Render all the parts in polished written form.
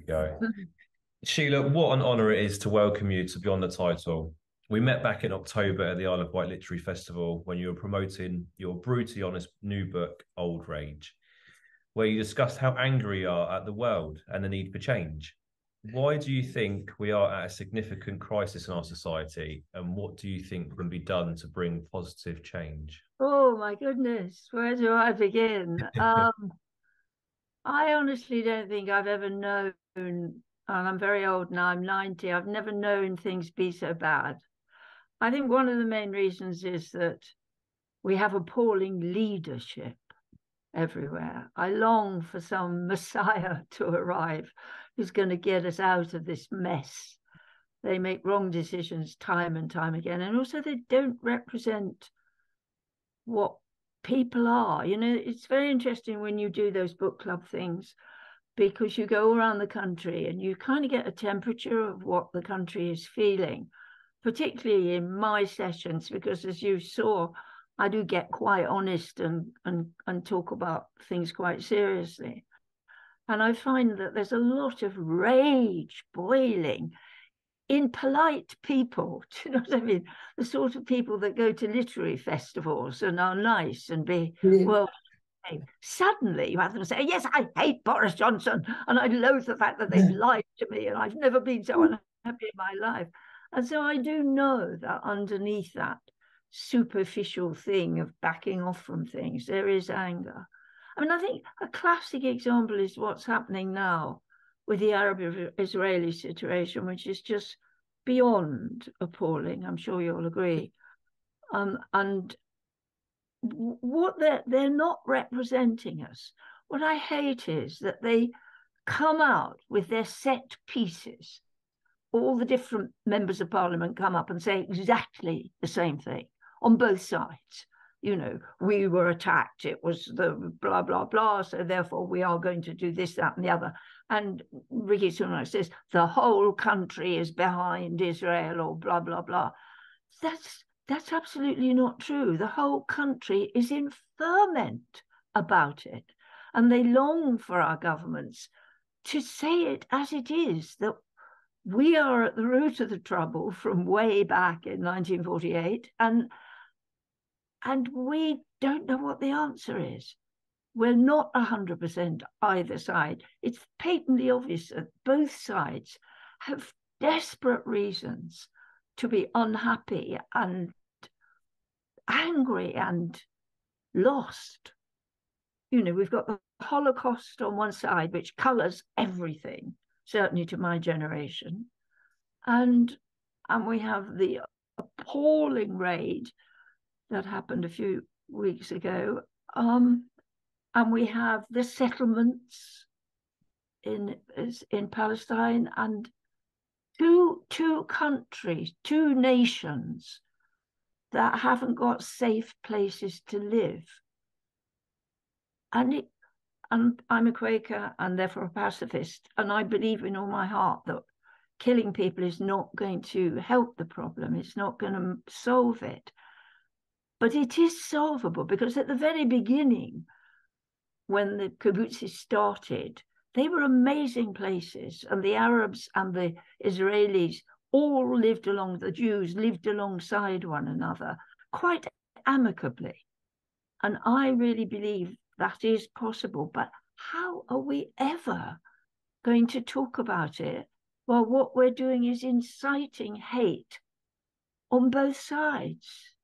go. Sheila, what an honour it is to welcome you to Beyond the Title. We met back in October at the Isle of Wight Literary Festival when you were promoting your brutally honest new book, Old Rage, where you discussed how angry you are at the world and the need for change. Why do you think we are at a significant crisis in our society, and what do you think can be done to bring positive change? Oh my goodness, where do I begin? I honestly don't think I've ever known, and I'm very old now, I'm 90, I've never known things be so bad. I think one of the main reasons is that we have appalling leadership everywhere. I long for some messiah to arrive who's going to get us out of this mess. They make wrong decisions time and time again, and also they don't represent what people are. You know, it's very interesting when you do those book club things because you go around the country and you kind of get a temperature of what the country is feeling, particularly in my sessions, because as you saw, I do get quite honest and talk about things quite seriously. And I find that there's a lot of rage boiling in polite people. Do you know what I mean? The sort of people that go to literary festivals and are nice and be, well, suddenly you have them say, yes, I hate Boris Johnson and I loathe the fact that they've lied to me and I've never been so unhappy in my life. And so I do know that underneath that superficial thing of backing off from things, there is anger. I mean, I think a classic example is what's happening now with the Arab-Israeli situation, which is just beyond appalling. I'm sure you'll agree. And what they're not representing us. What I hate is that they come out with their set pieces. All the different members of parliament come up and say exactly the same thing on both sides. You know, we were attacked, it was the blah, blah, blah, so therefore we are going to do this, that, and the other. And Rishi Sunak says the whole country is behind Israel or blah, blah, blah. That's absolutely not true. The whole country is in ferment about it. And they long for our governments to say it as it is, that we are at the root of the trouble from way back in 1948, and we don't know what the answer is. We're not 100% either side. It's patently obvious that both sides have desperate reasons to be unhappy and angry and lost. You know, we've got the Holocaust on one side, which colours everything, certainly to my generation. And we have the appalling raid that happened a few weeks ago. And we have the settlements in Palestine, and two countries, two nations that haven't got safe places to live. And I'm a Quaker and therefore a pacifist, and I believe in all my heart that killing people is not going to help the problem. It's not going to solve it. But it is solvable, because at the very beginning, when the kibbutzes started, they were amazing places, and the Arabs and the Israelis all lived the Jews lived alongside one another quite amicably. And I really believe that is possible. But how are we ever going to talk about it while what we're doing is inciting hate on both sides?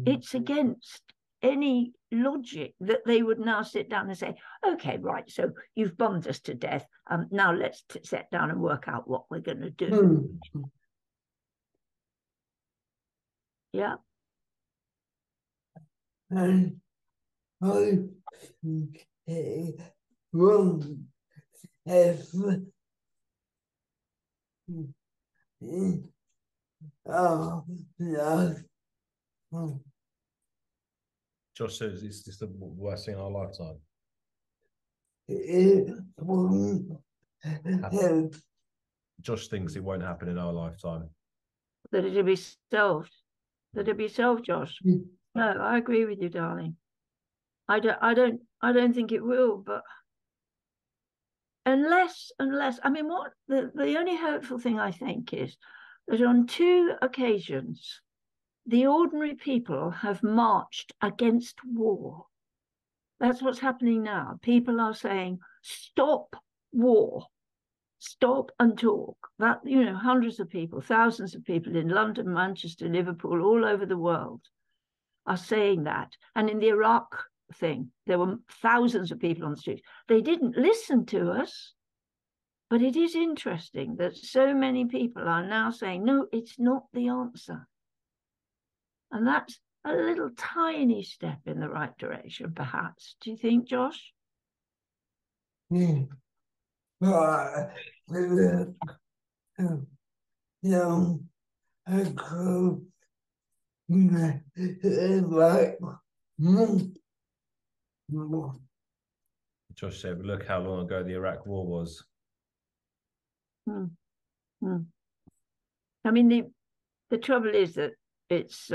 It's against any logic that they would now sit down and say, okay, right, so you've bombed us to death. Now let's sit down and work out what we're going to do. Yeah. And I will have Josh says it's just the worst thing in our lifetime. it won't have Josh thinks it won't happen in our lifetime. That it'll be solved. That it'll be solved, Josh. No, I agree with you, darling. I don't think it will, but unless, I mean, what the only hurtful thing I think is that on 2 occasions, the ordinary people have marched against war. That's what's happening now. People are saying, stop war, stop and talk. That, you know, hundreds of people, thousands of people in London, Manchester, Liverpool, all over the world are saying that. And in the Iraq thing, there were thousands of people on the streets. They didn't listen to us. But it is interesting that so many people are now saying, no, it's not the answer. And that's a little tiny step in the right direction, perhaps. Do you think, Josh? Yeah. But young, I could like Josh said, look how long ago the Iraq War was. I mean, the trouble is that it's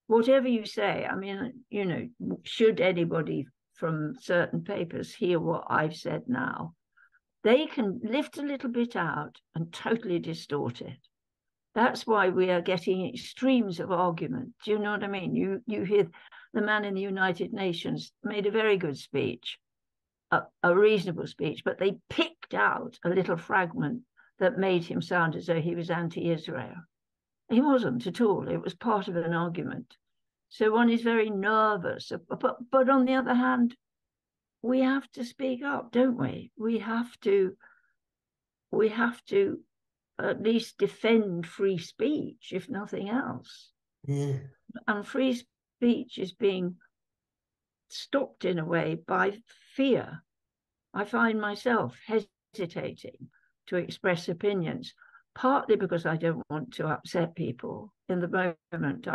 whatever you say. I mean, you know, should anybody from certain papers hear what I've said now, they can lift a little bit out and totally distort it. That's why we are getting extremes of argument. Do you know what I mean? You hear the man in the United Nations made a very good speech, a reasonable speech, but they picked out a little fragment that made him sound as though he was anti-Israel. He wasn't at all. It was part of an argument. So one is very nervous. But on the other hand, we have to speak up, don't we? We have to at least defend free speech, if nothing else. yeah. And free speech is being stopped in a way by fear. I find myself hesitating to express opinions, partly because I don't want to upset people. In the moment,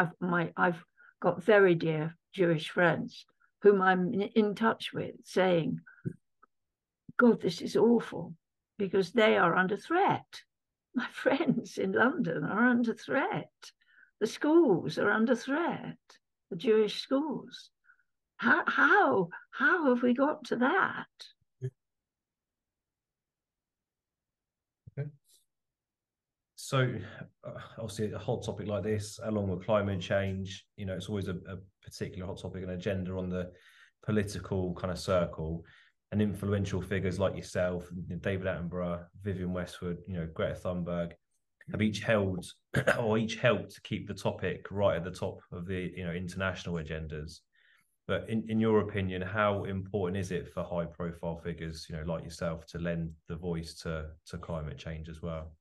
I've got very dear Jewish friends whom I'm in touch with saying, God, this is awful, because they are under threat. My friends in London are under threat. The schools are under threat, the Jewish schools. How have we got to that? Okay. So, obviously, a hot topic like this, along with climate change, you know, it's always a particular hot topic and agenda on the political kind of circle. And influential figures like yourself, David Attenborough, Vivienne Westwood, you know, Greta Thunberg, have each held or each helped to keep the topic right at the top of the, you know, international agendas. But in your opinion, how important is it for high profile figures, you know, like yourself, to lend the voice to climate change as well?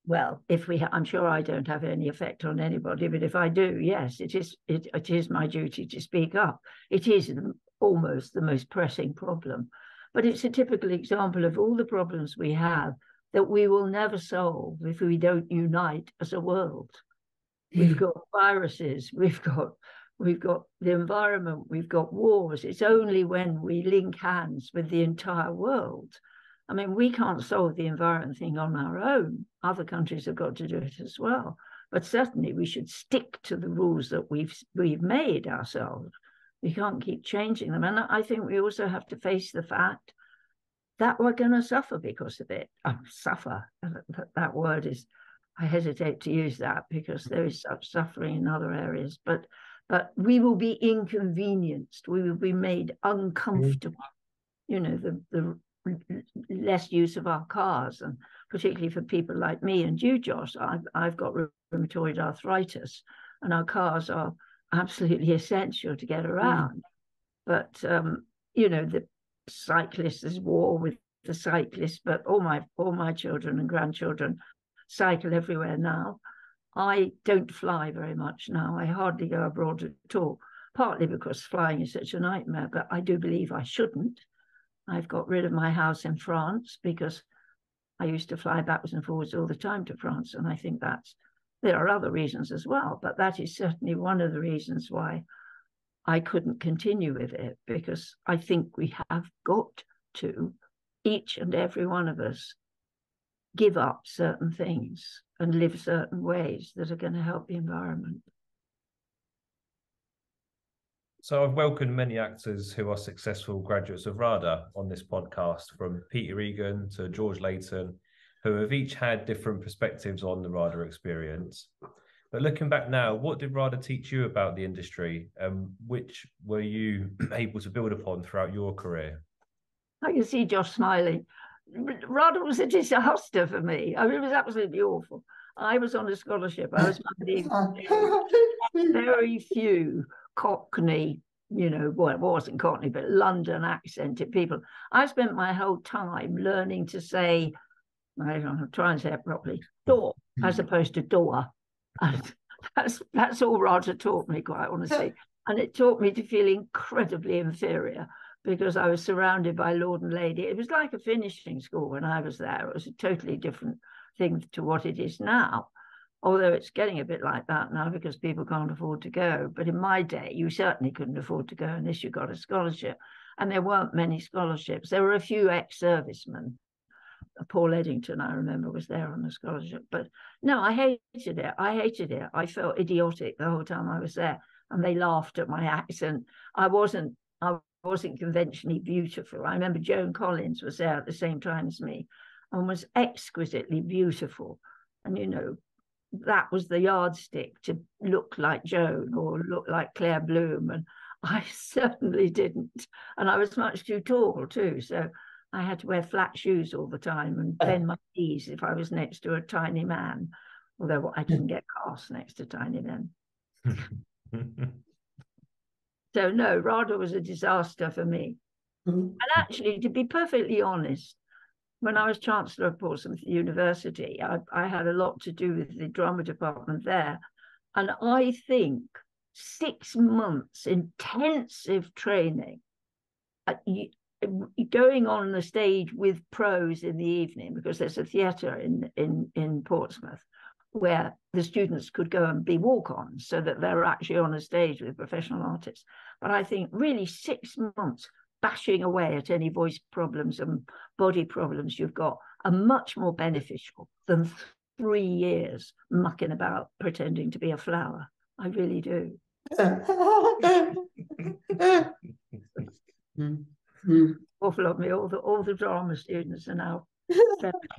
Well, I'm sure I don't have any effect on anybody, but if I do, yes, it is my duty to speak up. It is almost the most pressing problem, but it's a typical example of all the problems we have that we will never solve if we don't unite as a world. We've got viruses, we've got the environment, we've got wars. It's only when we link hands with the entire world. I mean, we can't solve the environment thing on our own. Other countries have got to do it as well. But certainly we should stick to the rules that we've made ourselves. We can't keep changing them. And I think we also have to face the fact that we're going to suffer because of it. Suffer, that word is, I hesitate to use that because there is such suffering in other areas. But we will be inconvenienced. We will be made uncomfortable. You know, the less use of our cars, and particularly for people like me and you, Josh, I've got rheumatoid arthritis, and our cars are absolutely essential to get around. But you know, the cyclists, there's war with the cyclists, but all my children and grandchildren cycle everywhere now. I don't fly very much now. I hardly go abroad at all, partly because flying is such a nightmare, but I do believe I shouldn't. I've got rid of my house in France because I used to fly backwards and forwards all the time to France. And I think there are other reasons as well, but that is certainly one of the reasons why I couldn't continue with it, because I think we have got to, each and every one of us, give up certain things and live certain ways that are going to help the environment. So I've welcomed many actors who are successful graduates of RADA on this podcast, from Peter Egan to George Layton, who have each had different perspectives on the RADA experience. But looking back now, what did RADA teach you about the industry, and which were you able to build upon throughout your career? I can see Josh smiling. RADA was a disaster for me. I mean, it was absolutely awful. I was on a scholarship. I was very few Cockney, well, it wasn't Cockney, but London accented people. I spent my whole time learning to say, I don't know, try and say it properly, door as opposed to door. And that's all Roger taught me, quite honestly. And it taught me to feel incredibly inferior because I was surrounded by lord and lady. It was like a finishing school when I was there. It was a totally different thing to what it is now. Although it's getting a bit like that now because people can't afford to go. But in my day, you certainly couldn't afford to go unless you got a scholarship. And there weren't many scholarships. There were a few ex-servicemen. Paul Eddington, I remember, was there on a scholarship. But no, I hated it. I hated it. I felt idiotic the whole time I was there. And they laughed at my accent. I wasn't conventionally beautiful. I remember Joan Collins was there at the same time as me and was exquisitely beautiful. And, that was the yardstick to look like Joan or look like Claire Bloom. And I certainly didn't. And I was much too tall too. So I had to wear flat shoes all the time and bend my knees if I was next to a tiny man, although I didn't get cast next to tiny men. So no, RADA was a disaster for me. And actually, to be perfectly honest, when I was Chancellor of Portsmouth University, I had a lot to do with the drama department there. And I think 6 months intensive training, going on the stage with pros in the evening, because there's a theatre in Portsmouth where the students could go and be walk-ons so that they're actually on a stage with professional artists. But I think really 6 months bashing away at any voice problems and body problems you've got are much more beneficial than 3 years mucking about pretending to be a flower. I really do. Awful of me, all the drama students are now.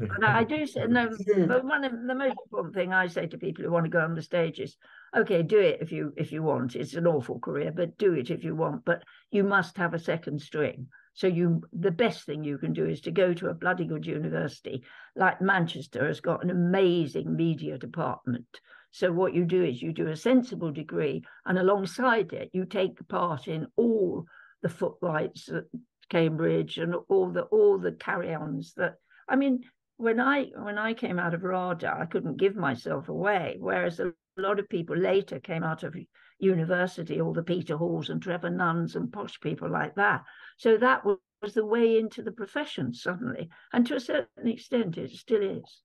And I do say, no, but one of the most important thing I say to people who want to go on the stage is, okay, do it if you want. It's an awful career, but do it if you want. But you must have a second string. So the best thing you can do is to go to a bloody good university, like Manchester has got an amazing media department. So what you do is you do a sensible degree, and alongside it, you take part in all the footlights at Cambridge and all the carry-ons that. I mean, when I came out of RADA, I couldn't give myself away, whereas a lot of people later came out of university, all the Peter Halls and Trevor Nunns and posh people like that. So that was the way into the profession suddenly. And to a certain extent, it still is.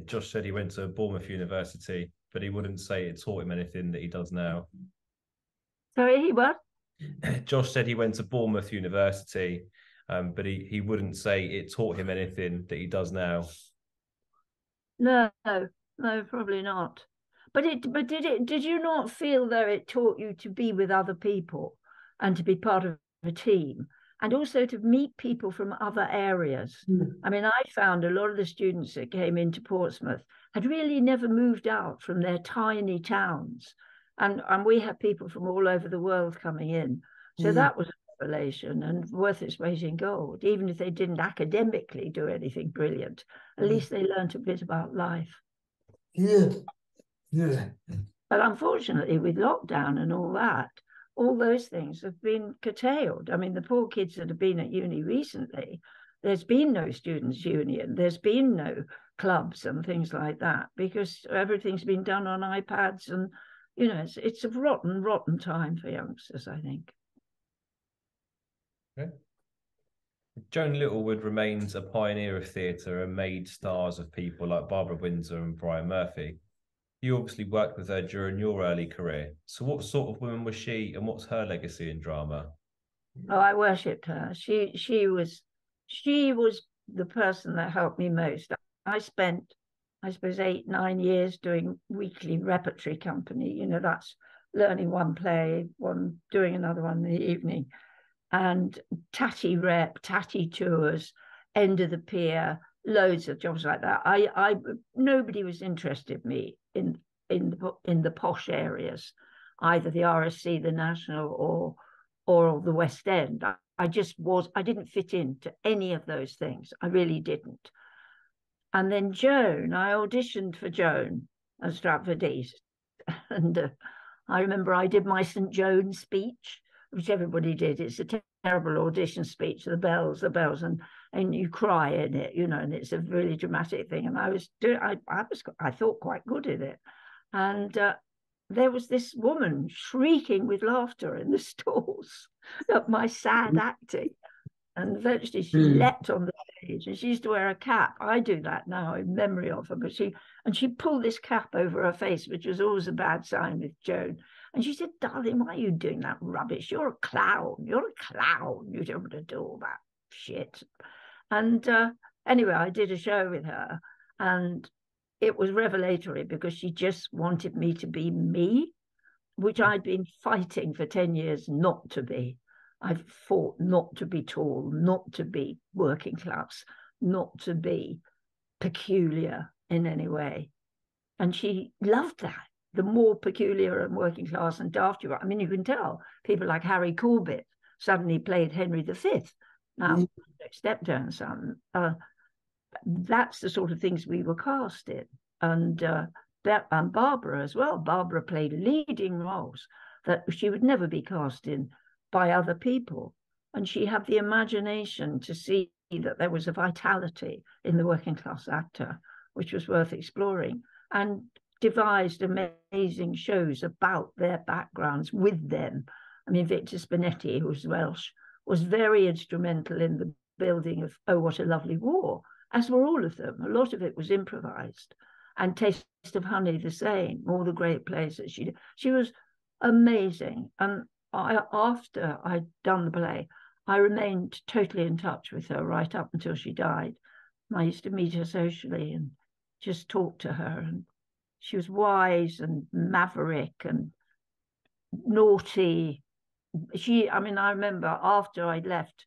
Josh said he went to Bournemouth University, but he wouldn't say it taught him anything that he does now. Sorry, he what? Josh said he went to Bournemouth University, but he wouldn't say it taught him anything that he does now. No, probably not. But did you not feel though it taught you to be with other people and to be part of a team and also to meet people from other areas? I mean, I found a lot of the students that came into Portsmouth had really never moved out from their tiny towns. And we had people from all over the world coming in. So that was a revelation and worth its weight in gold. Even if they didn't academically do anything brilliant, at least they learned a bit about life. But unfortunately, with lockdown and all that, all those things have been curtailed. I mean, the poor kids that have been at uni recently, there's been no students' union, there's been no clubs and things like that because everything's been done on iPads and, it's a rotten time for youngsters, I think. Okay. Joan Littlewood remains a pioneer of theatre and made stars of people like Barbara Windsor and Brian Murphy. You obviously worked with her during your early career. So what sort of woman was she and what's her legacy in drama? Oh, I worshipped her. She was the person that helped me most. I spent, I suppose, 8, 9 years doing weekly repertory company. That's learning one play, doing another one in the evening, and tatty tours, end of the pier, loads of jobs like that. I nobody was interested in me in the posh areas, either the RSC, the National, or the West End. I didn't fit into any of those things. I really didn't. And then I auditioned for Joan at Stratford East. And I remember I did my St. Joan speech, which everybody did. It's a terrible audition speech, the bells, and you cry in it, and it's a really dramatic thing. And I thought quite good in it. And there was this woman shrieking with laughter in the stalls at my sad acting. And eventually she leapt on the stage, and she used to wear a cap. I do that now in memory of her, but she pulled this cap over her face, which was always a bad sign with Joan. And she said, "Darling, why are you doing that rubbish? You're a clown. You're a clown. You don't want to do all that shit." And anyway, I did a show with her, and it was revelatory because she just wanted me to be me, which I'd been fighting for 10 years not to be. I fought not to be tall, not to be working class, not to be peculiar in any way. And she loved that. The more peculiar and working class and daft you are, I mean, you can tell people like Harry Corbett suddenly played Henry V. Now, step-down son, that's the sort of things we were cast in. And Barbara as well. Barbara played leading roles that she would never be cast in by other people. And she had the imagination to see that there was a vitality in the working class actor, which was worth exploring, and devised amazing shows about their backgrounds with them. I mean, Victor Spinetti, who's Welsh, was very instrumental in the building of Oh, What a Lovely War, as were all of them. A lot of it was improvised. And Taste of Honey the same, all the great plays that she did. She was amazing. And after I'd done the play, I remained totally in touch with her right up until she died. I used to meet her socially and just talk to her. And she was wise and maverick and naughty. I remember after I'd left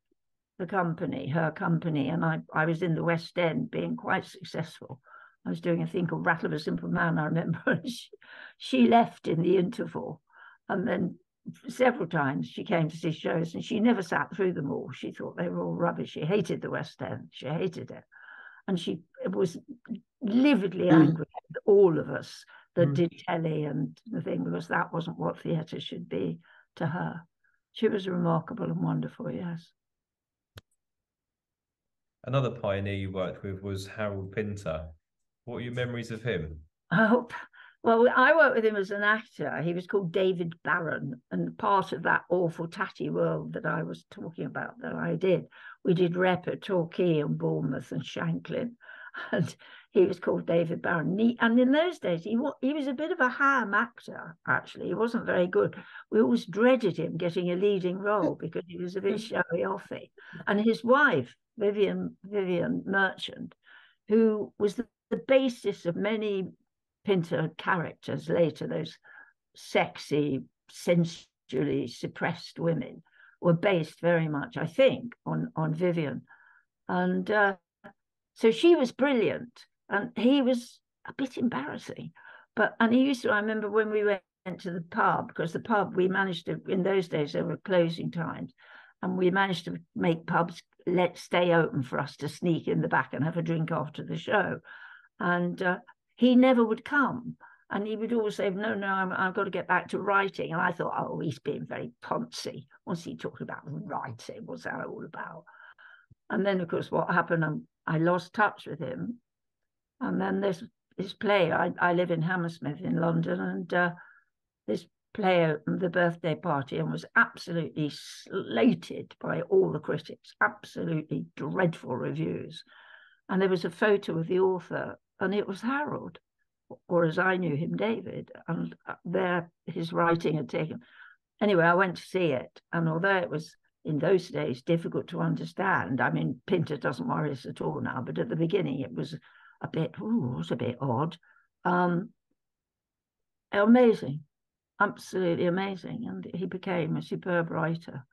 her company, and I was in the West End being quite successful. I was doing a thing called Rattle of a Simple Man, I remember. She left in the interval. And then several times she came to see shows, and she never sat through them all. She thought they were all rubbish. She hated the West End. She hated it. And she was lividly angry at all of us that did telly and the thing, because that wasn't what theatre should be to her. She was remarkable and wonderful, yes. Another pioneer you worked with was Harold Pinter. What are your memories of him? Oh, well, I worked with him as an actor. He was called David Barron, and part of that awful tatty world that I was talking about that I did, we did rep at Torquay and Bournemouth and Shanklin, and he was called David Barron. And in those days, he was a bit of a ham actor, actually. He wasn't very good. We always dreaded him getting a leading role because he was a bit showy-offy. And his wife, Vivian Merchant, who was the basis of many Pinter characters later, those sexy, sensually suppressed women, were based very much, I think, on Vivian. And so she was brilliant, and he was a bit embarrassing. And he used to, I remember when we went to the pub, because the pub, we managed to, in those days, there were closing times, and we managed to make pubs stay open for us to sneak in the back and have a drink after the show. And he never would come. And he would always say, no, I've got to get back to writing. And I thought, oh, he's being very poncy. What's he talking about writing? What's that all about? And then, of course, what happened, I lost touch with him. And then this play, I live in Hammersmith in London, and this play at the birthday party and was absolutely slated by all the critics, absolutely dreadful reviews. And there was a photo of the author, and it was Harold, or as I knew him, David. And there his writing had taken. Anyway, I went to see it, and although it was in those days difficult to understand, I mean, Pinter doesn't worry us at all now, but at the beginning it was a bit, it was a bit odd. Amazing, absolutely amazing. And he became a superb writer.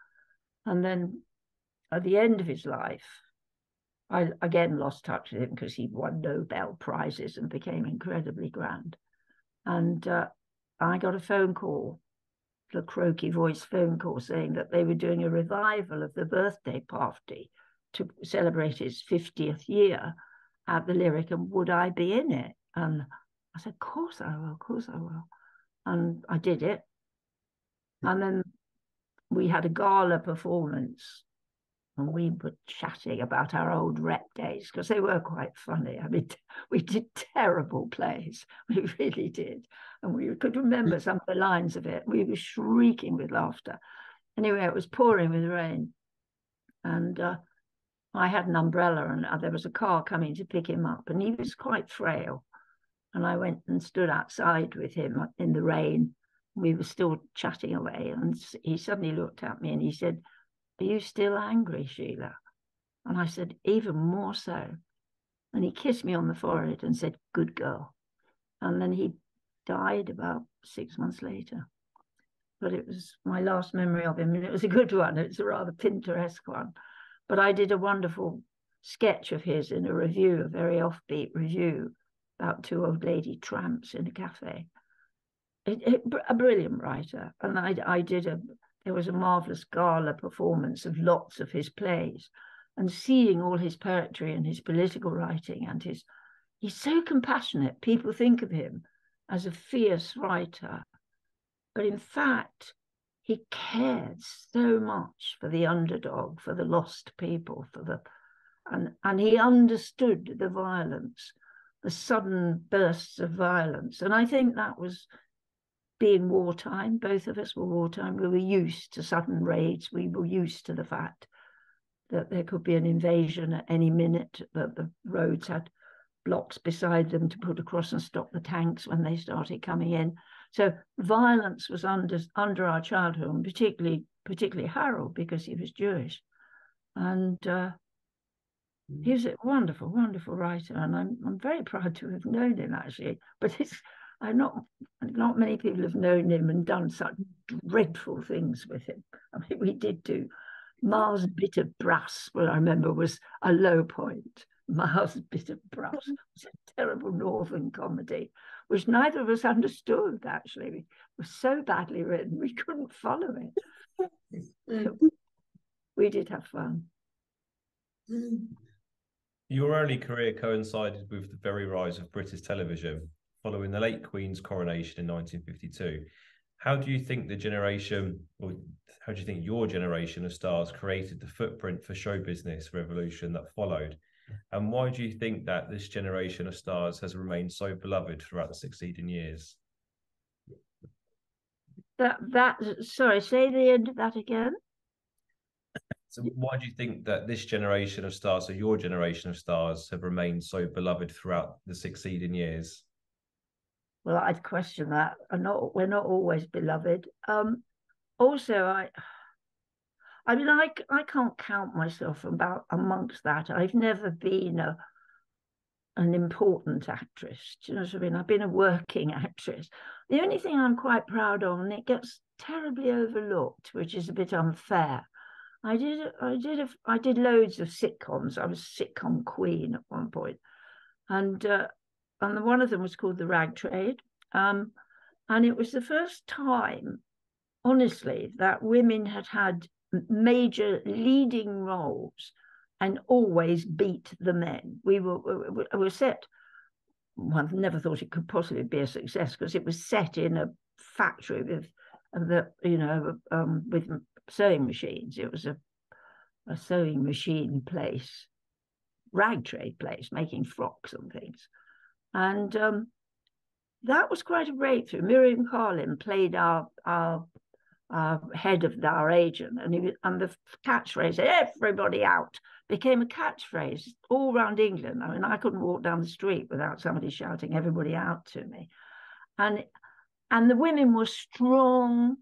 And then at the end of his life, I again lost touch with him because he won Nobel Prizes and became incredibly grand. And I got a phone call, the croaky voice phone call, saying that they were doing a revival of the birthday party to celebrate his 50th year at the Lyric, and would I be in it? And I said, of course I will, of course I will. And I did it. And then we had a gala performance, and we were chatting about our old rep days because they were quite funny. I mean, we did terrible plays. We really did. And we could remember some of the lines of it. We were shrieking with laughter. Anyway, it was pouring with rain. And I had an umbrella, and there was a car coming to pick him up, and he was quite frail. And I went and stood outside with him in the rain. We were still chatting away, and he suddenly looked at me and he said, "Are you still angry, Sheila?" And I said, "Even more so." And he kissed me on the forehead and said, "Good girl." And then he died about 6 months later. But it was my last memory of him, and it was a good one. It's a rather Pinteresque one. But I did a wonderful sketch of his in a review, a very offbeat review, about two old lady tramps in a cafe. A brilliant writer. And there was a marvelous gala performance of lots of his plays, and seeing all his poetry and his political writing, and he's so compassionate. People think of him as a fierce writer, but in fact, he cared so much for the underdog, for the lost people, and he understood the violence, the sudden bursts of violence. And I think that was being wartime. Both of us were wartime. We were used to sudden raids. We were used to the fact that there could be an invasion at any minute, that the roads had blocks beside them to put across and stop the tanks when they started coming in. So violence was under our childhood, and particularly Harold, because he was Jewish. And he was a wonderful, wonderful writer, and I'm very proud to have known him, actually. But not many people have known him and done such dreadful things with him. I mean, we did do Mars Bit of Brass, what I remember was a low point. Mars Bit of Brass was a terrible northern comedy, which neither of us understood, actually. It was so badly written, we couldn't follow it. So we did have fun. Your early career coincided with the very rise of British television, following the late Queen's coronation in 1952. How do you think your generation of stars created the footprint for show business revolution that followed? And why do you think that this generation of stars has remained so beloved throughout the succeeding years? Sorry, say the end of that again. So why do you think that this generation of stars, so your generation of stars, have remained so beloved throughout the succeeding years? Well, I'd question that. We're not always beloved. Also, I mean, I can't count myself amongst that. I've never been an important actress. Do you know what I mean? I've been a working actress. The only thing I'm quite proud of, and it gets terribly overlooked, which is a bit unfair. I did loads of sitcoms. I was sitcom queen at one point, and one of them was called The Rag Trade, and it was the first time, honestly, that women had major leading roles and always beat the men. We were set. One never thought it could possibly be a success because it was set in a factory with sewing machines. It was a sewing machine place, rag trade place, making frocks and things. And that was quite a breakthrough. Miriam Carlin played our head of our agent, and the catchphrase "everybody out" became a catchphrase all around England. I mean, I couldn't walk down the street without somebody shouting "everybody out" to me, and the women were strong,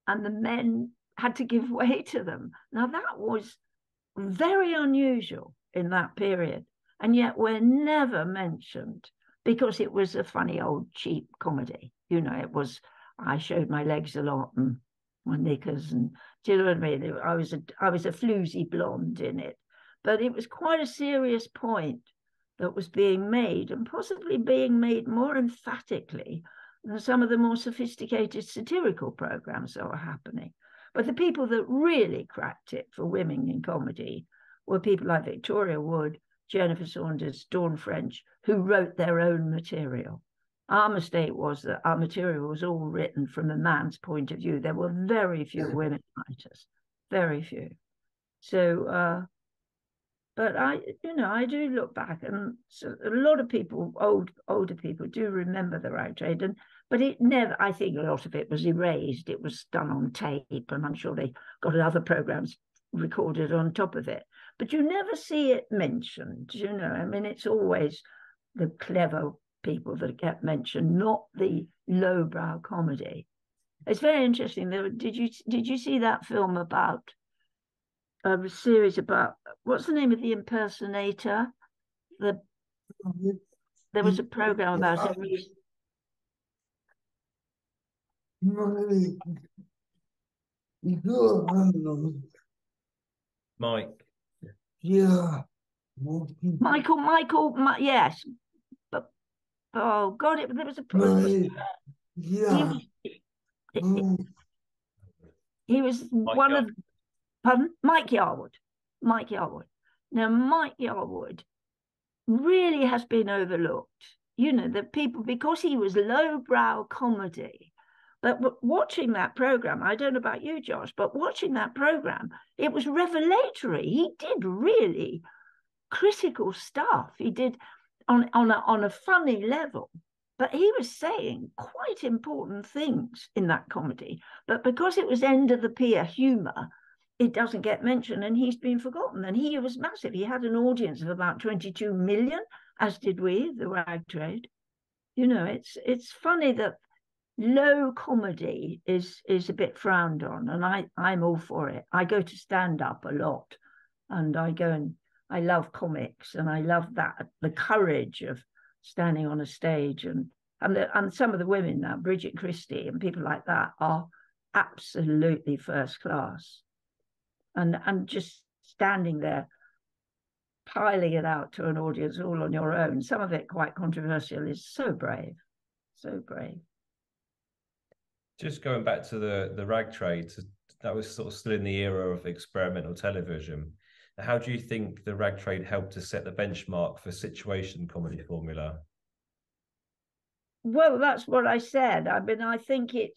and the men had to give way to them. Now that was very unusual in that period, and yet we're never mentioned because it was a funny old cheap comedy. You know, it was, I showed my legs a lot and my knickers, and do you know what I mean? I was a floozy blonde in it, but it was quite a serious point that was being made, and possibly being made more emphatically than some of the more sophisticated satirical programs that were happening. But the people that really cracked it for women in comedy were people like Victoria Wood, Jennifer Saunders, Dawn French, who wrote their own material. Our mistake was that our material was all written from a man's point of view. There were very few women writers, very few. So, but I do look back, and so a lot of people, older people, do remember the rag trade, but it never. I think a lot of it was erased. It was done on tape, and I'm sure they got other programs recorded on top of it. But you never see it mentioned. You know, I mean, it's always the clever people that get mentioned, not the lowbrow comedy. It's very interesting. Did you see that film about a series about, what's the name of the impersonator? There was a program about it. Mike. Yeah. Michael, yes. But oh God, there was a Right. Yeah. He was one of, pardon? Mike Yarwood. Mike Yarwood. Now, Mike Yarwood really has been overlooked. You know, the people, because he was lowbrow comedy. But watching that program, I don't know about you, Josh, but watching that program, it was revelatory. He did really critical stuff. He did on a funny level, but he was saying quite important things in that comedy. But because it was end of the pier humor, it doesn't get mentioned, and he's been forgotten. And he was massive. He had an audience of about 22 million, as did we, the rag trade. You know, it's funny that low comedy is a bit frowned on, and I'm all for it. I go to stand up a lot, and I love comics, and I love the courage of standing on a stage, and some of the women now, Bridget Christie and people like that, are absolutely first class, and just standing there piling it out to an audience all on your own, some of it quite controversial, is so brave, so brave. Just going back to the rag trade, that was sort of still in the era of experimental television. How do you think the rag trade helped to set the benchmark for situation comedy formula? Well, that's what I said. I mean, I think it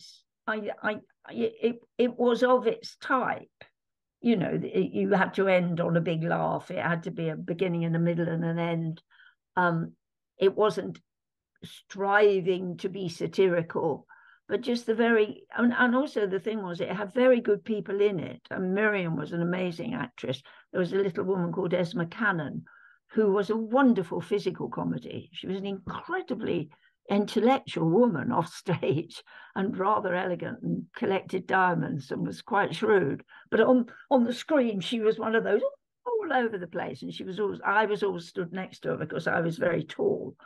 was of its type. You know, you had to end on a big laugh. It had to be a beginning and a middle and an end. It wasn't striving to be satirical, but just and also the thing was, it had very good people in it. And Miriam was an amazing actress. There was a little woman called Esma Cannon, who was a wonderful physical comedy. She was an incredibly intellectual woman off stage, and rather elegant, and collected diamonds, and was quite shrewd. But on the screen, she was one of those all over the place. And I was always stood next to her because I was very tall.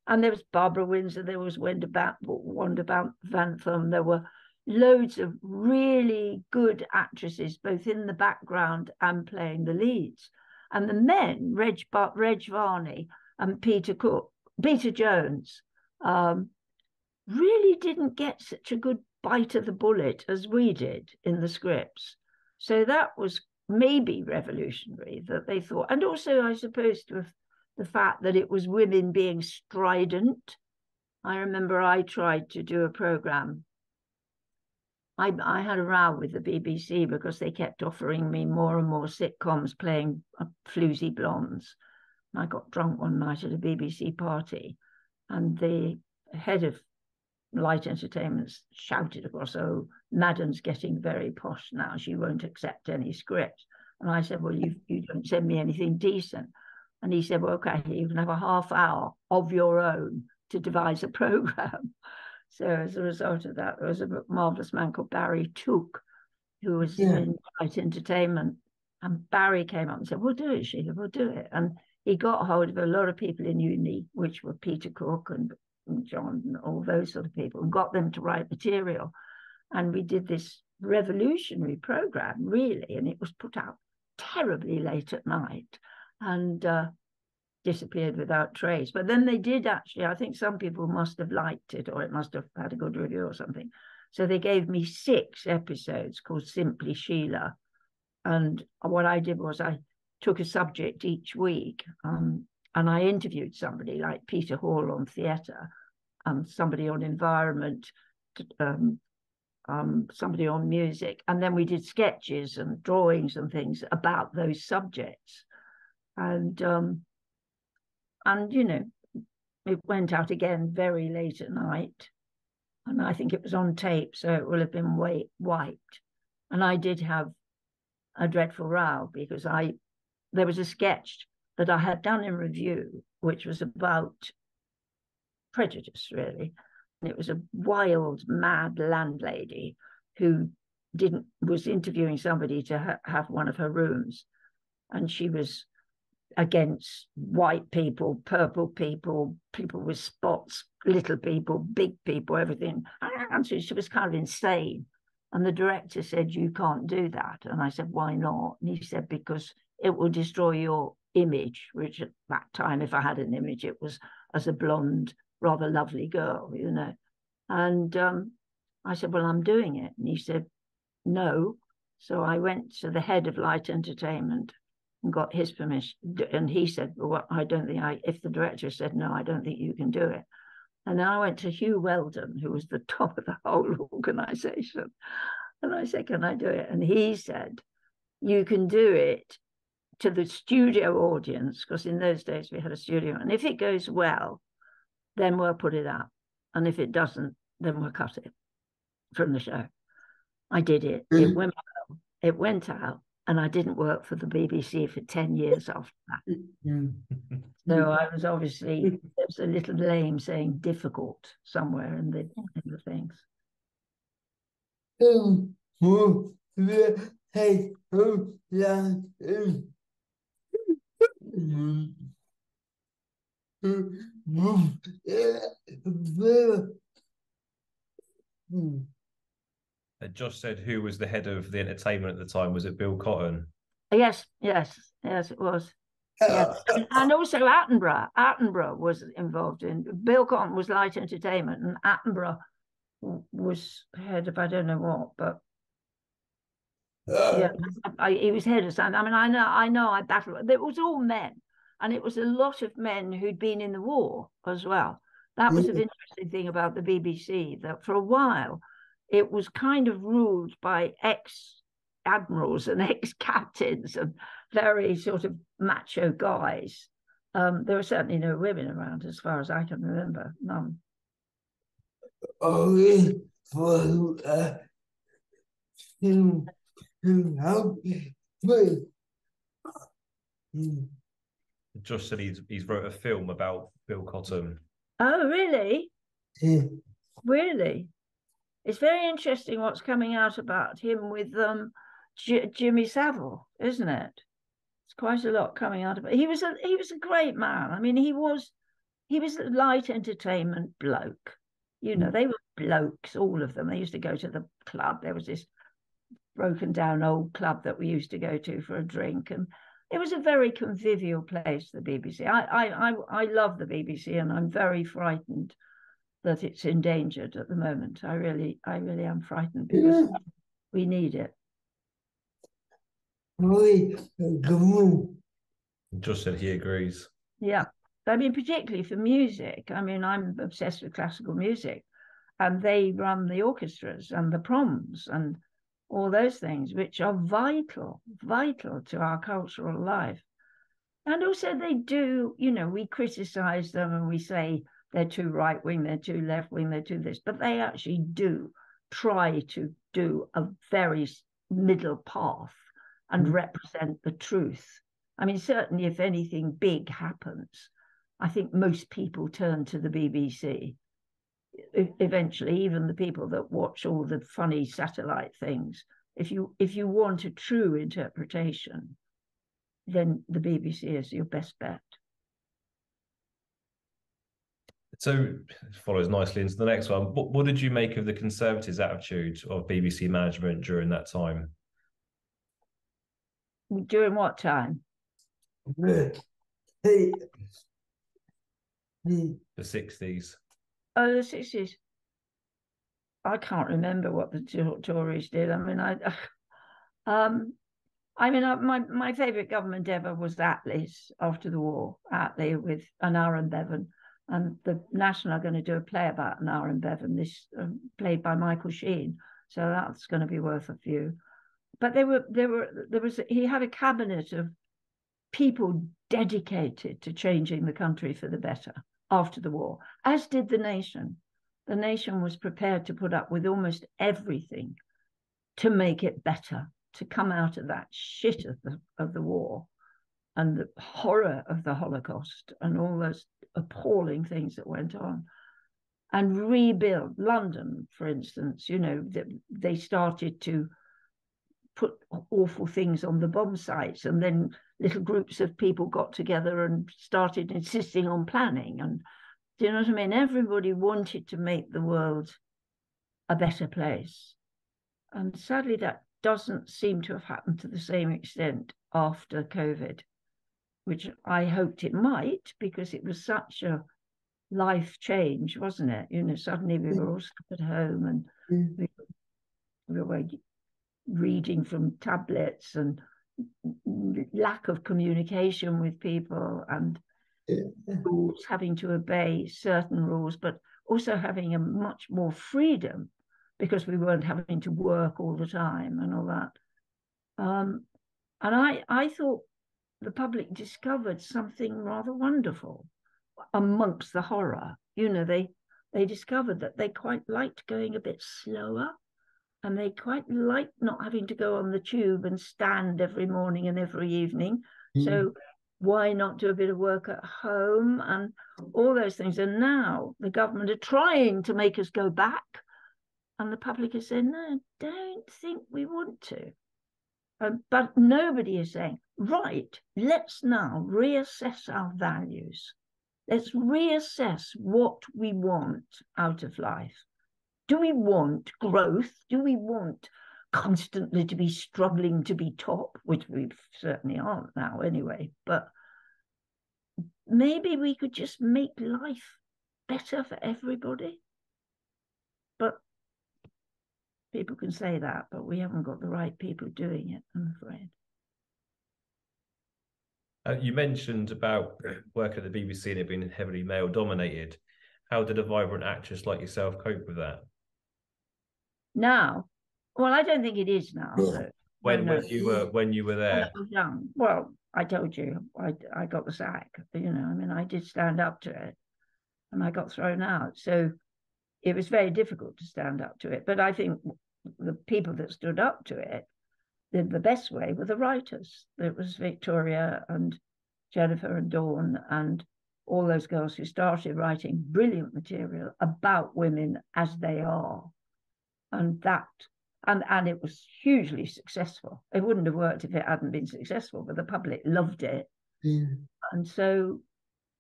And there was Barbara Windsor, there was Wanda Vantham, there were loads of really good actresses, both in the background and playing the leads. And the men, Reg Varney and Peter Jones, really didn't get such a good bite of the bullet as we did in the scripts. So that was maybe revolutionary, that they thought. And also, I suppose, the fact that it was women being strident. I remember I tried to do a program. I had a row with the BBC because they kept offering me more and more sitcoms playing floozy blondes. I got drunk one night at a BBC party, And the head of light entertainment shouted across, "Oh, Madam's getting very posh now. She won't accept any script." And I said, "Well, you don't send me anything decent." And he said, "Well, okay, you can have a half hour of your own to devise a program." So as a result of that, there was a marvelous man called Barry Took, who was in light entertainment. And Barry came up and said, "We'll do it, Sheila, we'll do it." And he got hold of a lot of people in uni, which were Peter Cook and John and all those sort of people, and got them to write material. And we did this revolutionary program, really, and it was put out terribly late at night and disappeared without trace. But then they did actually, I think some people must have liked it, or it must have had a good review or something. So they gave me 6 episodes called Simply Sheila. And what I did was I took a subject each week, and I interviewed somebody like Peter Hall on theatre, somebody on environment, somebody on music, and then we did sketches and drawings and things about those subjects. And you know, it went out again very late at night, and I think it was on tape, so it will have been wiped. And I did have a dreadful row because there was a sketch that I had done in review, which was about prejudice, really. And it was a wild, mad landlady who was interviewing somebody to have one of her rooms, and she was against white people, purple people, people with spots, little people, big people, everything. And so she was kind of insane. And the director said, "You can't do that." And I said, "Why not?" And he said, "Because it will destroy your image," which at that time, if I had an image, it was as a blonde, rather lovely girl, you know. And I said, "Well, I'm doing it." And he said, "No." So I went to the head of light entertainment and got his permission. And he said, "Well, I don't think if the director said no, I don't think you can do it." And then I went to Hugh Weldon, who was the top of the whole organisation. And I said, "Can I do it?" And he said, "You can do it to the studio audience," because in those days we had a studio. "And if it goes well, then we'll put it out. And if it doesn't, then we'll cut it from the show." I did it. It went well. It went out. And I didn't work for the BBC for 10 years after that. So I was obviously, there's a little lame saying difficult somewhere in the things. Josh said, who was the head of the entertainment at the time? Was it Bill Cotton? Yes, it was. Yes. And also Attenborough was involved in. Bill Cotton was light entertainment, and Attenborough was head of I don't know what, but yeah, he was head of something. I mean, I know I battled. It was all men, and it was a lot of men who'd been in the war as well. That was an interesting thing about the BBC, that for a while it was kind of ruled by ex-admirals and ex-captains and very sort of macho guys. There were certainly no women around, as far as I can remember. None. Only for to help with. Josh said he's wrote a film about Bill Cotton. Oh, really? Yeah. Really? It's very interesting what's coming out about him with Jimmy Savile, isn't it? It's quite a lot coming out about. He was a great man. I mean, he was a light entertainment bloke. You know, they were blokes, all of them. They used to go to the club. There was this broken down old club that we used to go to for a drink, and it was a very convivial place, the BBC. I love the BBC, and I'm very frightened that it's endangered at the moment. I really am frightened because we need it. Josh said he agrees. Yeah. I mean, particularly for music. I mean, I'm obsessed with classical music, and they run the orchestras and the proms and all those things, which are vital to our cultural life. And also they do, you know, we criticize them and we say they're too right wing, they're too left wing, they're too this, but they actually do try to do a very middle path and represent the truth. I mean, certainly if anything big happens, I think most people turn to the BBC. Eventually, even the people that watch all the funny satellite things, if you want a true interpretation, then the BBC is your best bet. So it follows nicely into the next one. What did you make of the Conservatives' attitude of BBC management during that time? During what time? The The 60s. Oh, the 60s. I can't remember what the Tories did. I mean, my favourite government ever was Attlee's after the war. Attlee with Aaron Bevan, and the National are going to do a play about Aaron Bevan. This played by Michael Sheen, so that's going to be worth a view. But he had a cabinet of people dedicated to changing the country for the better after the war, as did the nation. The nation was prepared to put up with almost everything to make it better, to come out of that shit of the war and the horror of the Holocaust and all those appalling things that went on, and rebuild London, for instance. You know, they started to put awful things on the bomb sites, and then little groups of people got together and started insisting on planning. And do you know what I mean? Everybody wanted to make the world a better place. And sadly, that doesn't seem to have happened to the same extent after COVID, which I hoped it might, because it was such a life change, wasn't it? You know, suddenly we were all stuck at home, and we were reading from tablets, and lack of communication with people, and rules, having to obey certain rules, but also having a much more freedom because we weren't having to work all the time and all that. And I thought the public discovered something rather wonderful amongst the horror. You know, they discovered that they quite liked going a bit slower, and they quite liked not having to go on the tube and stand every morning and every evening. So why not do a bit of work at home and all those things? And now the government are trying to make us go back, and the public is saying, no, don't think we want to. But nobody is saying, right, let's now reassess our values. Let's reassess what we want out of life. Do we want growth? Do we want constantly to be struggling to be top, which we certainly aren't now anyway? But maybe we could just make life better for everybody. But people can say that, but we haven't got the right people doing it, I'm afraid. You mentioned about working at the BBC and it being heavily male dominated. How did a vibrant actress like yourself cope with that? Now, well, I don't think it is now. So, when you were there, when I was young. Well, I told you, I got the sack. You know, I mean, I did stand up to it, and I got thrown out. So it was very difficult to stand up to it. But I think the people that stood up to it did the best way were the writers. It was Victoria and Jennifer and Dawn and all those girls who started writing brilliant material about women as they are. And it was hugely successful. It wouldn't have worked if it hadn't been successful, but the public loved it. And so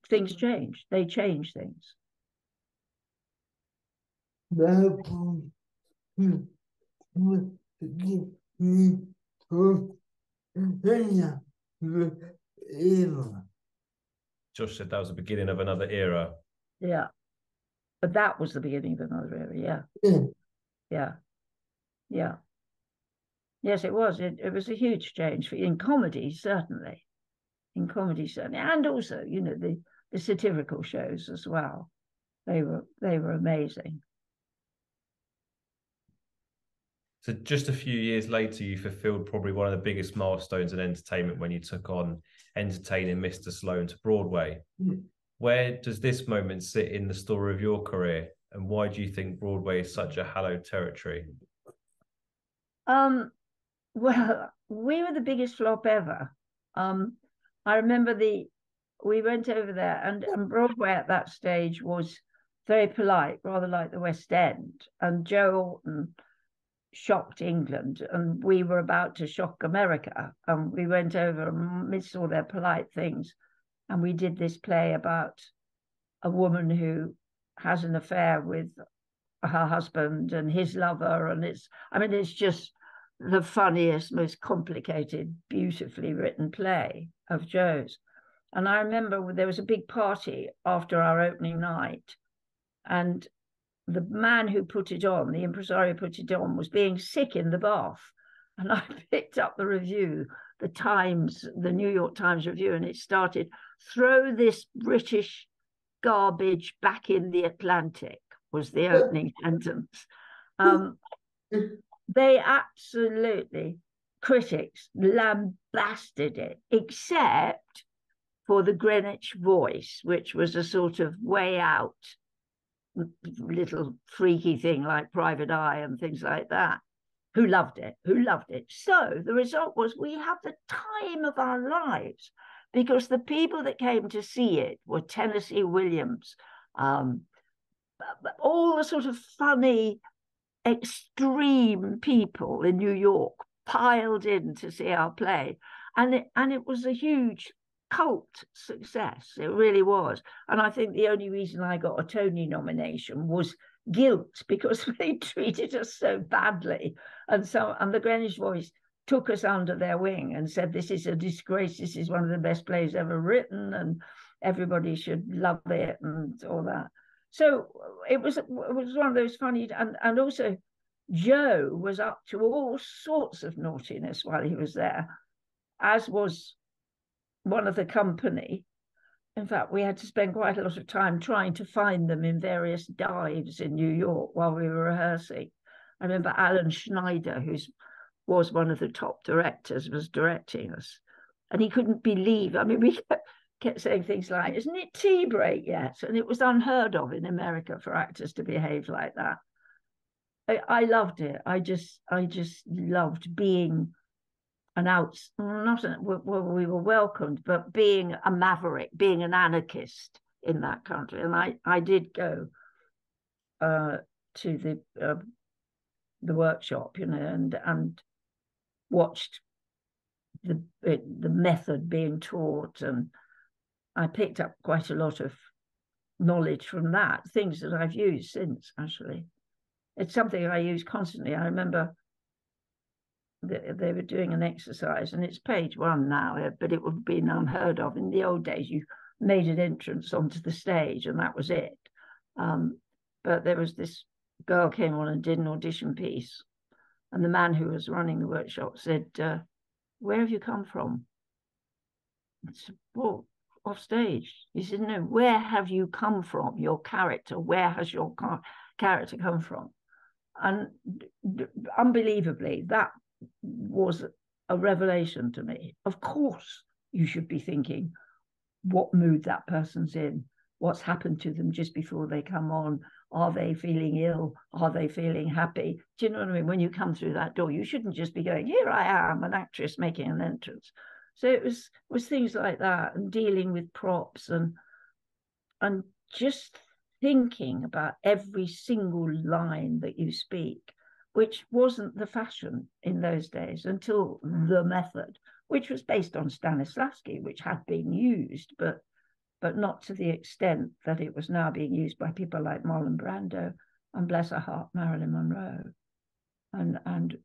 things changed. They changed things. Josh said that was the beginning of another era. Yeah. But that was the beginning of another era, yeah. Yes, it was. It was a huge change in comedy, certainly. And also, you know, the satirical shows as well. They were amazing. So just a few years later, you fulfilled probably one of the biggest milestones in entertainment when you took on entertaining Mr. Sloan to Broadway. Where does this moment sit in the story of your career, and why do you think Broadway is such a hallowed territory? Well, we were the biggest flop ever. I remember we went over there, and Broadway at that stage was very polite, rather like the West End. And Joe Orton shocked England, and we were about to shock America. And we went over and missed all their polite things, and we did this play about a woman who has an affair with her husband and his lover, and it's just the funniest, most complicated, beautifully written play of Joe's. And I remember there was a big party after our opening night, and the man who put it on, the impresario put it on, was being sick in the bath. And I picked up the review, the New York Times review, and it started, "Throw this British garbage back in the Atlantic," was the opening sentence. They absolutely, critics lambasted it, except for the Greenwich Voice, which was a sort of way out little freaky thing like Private Eye and things like that, who loved it. So the result was we had the time of our lives, because the people that came to see it were Tennessee Williams, all the sort of funny, extreme people in New York piled in to see our play. And it was a huge cult success. It really was. And I think the only reason I got a Tony nomination was guilt, because they treated us so badly. And the Greenwich Voice took us under their wing and said, "This is a disgrace. This is one of the best plays ever written, and everybody should love it," and all that. So it was one of those funny, and also Joe was up to all sorts of naughtiness while he was there, as was one of the company. In fact, we had to spend quite a lot of time trying to find them in various dives in New York while we were rehearsing. I remember Alan Schneider, who was one of the top directors, was directing us, and he couldn't believe. I mean, we kept saying things like, "Isn't it tea break yet?" And it was unheard of in America for actors to behave like that. I loved it. I just loved being we were welcomed, but being a maverick, being an anarchist in that country. And I did go to the workshop, and watched the method being taught, and I picked up quite a lot of knowledge from that, things that I've used since. Actually, it's something I use constantly. I remember they were doing an exercise, and it's page 1 now, but it would have been unheard of in the old days. You made an entrance onto the stage, and that was it. But there was this girl came on and did an audition piece, and the man who was running the workshop said, "Where have you come from?" I said, "Well, off stage." He said, "No, where have you come from? Your character. Where has your character come from?" And unbelievably, that was a revelation to me. Of course, you should be thinking what mood that person's in, what's happened to them just before they come on. Are they feeling ill? Are they feeling happy? Do you know what I mean? When you come through that door, you shouldn't just be going, "Here I am, an actress making an entrance." So it was things like that, and dealing with props, and just thinking about every single line that you speak, which wasn't the fashion in those days until the method, which was based on Stanislavski, which had been used, but not to the extent that it was now being used by people like Marlon Brando and, bless her heart, Marilyn Monroe and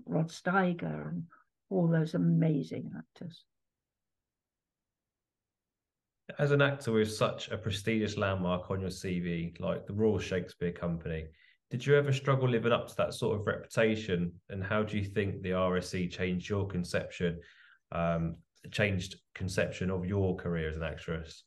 Rod Steiger and all those amazing actors. As an actor with such a prestigious landmark on your CV, like the Royal Shakespeare Company, did you ever struggle living up to that sort of reputation? And how do you think the RSC changed conception of your career as an actress?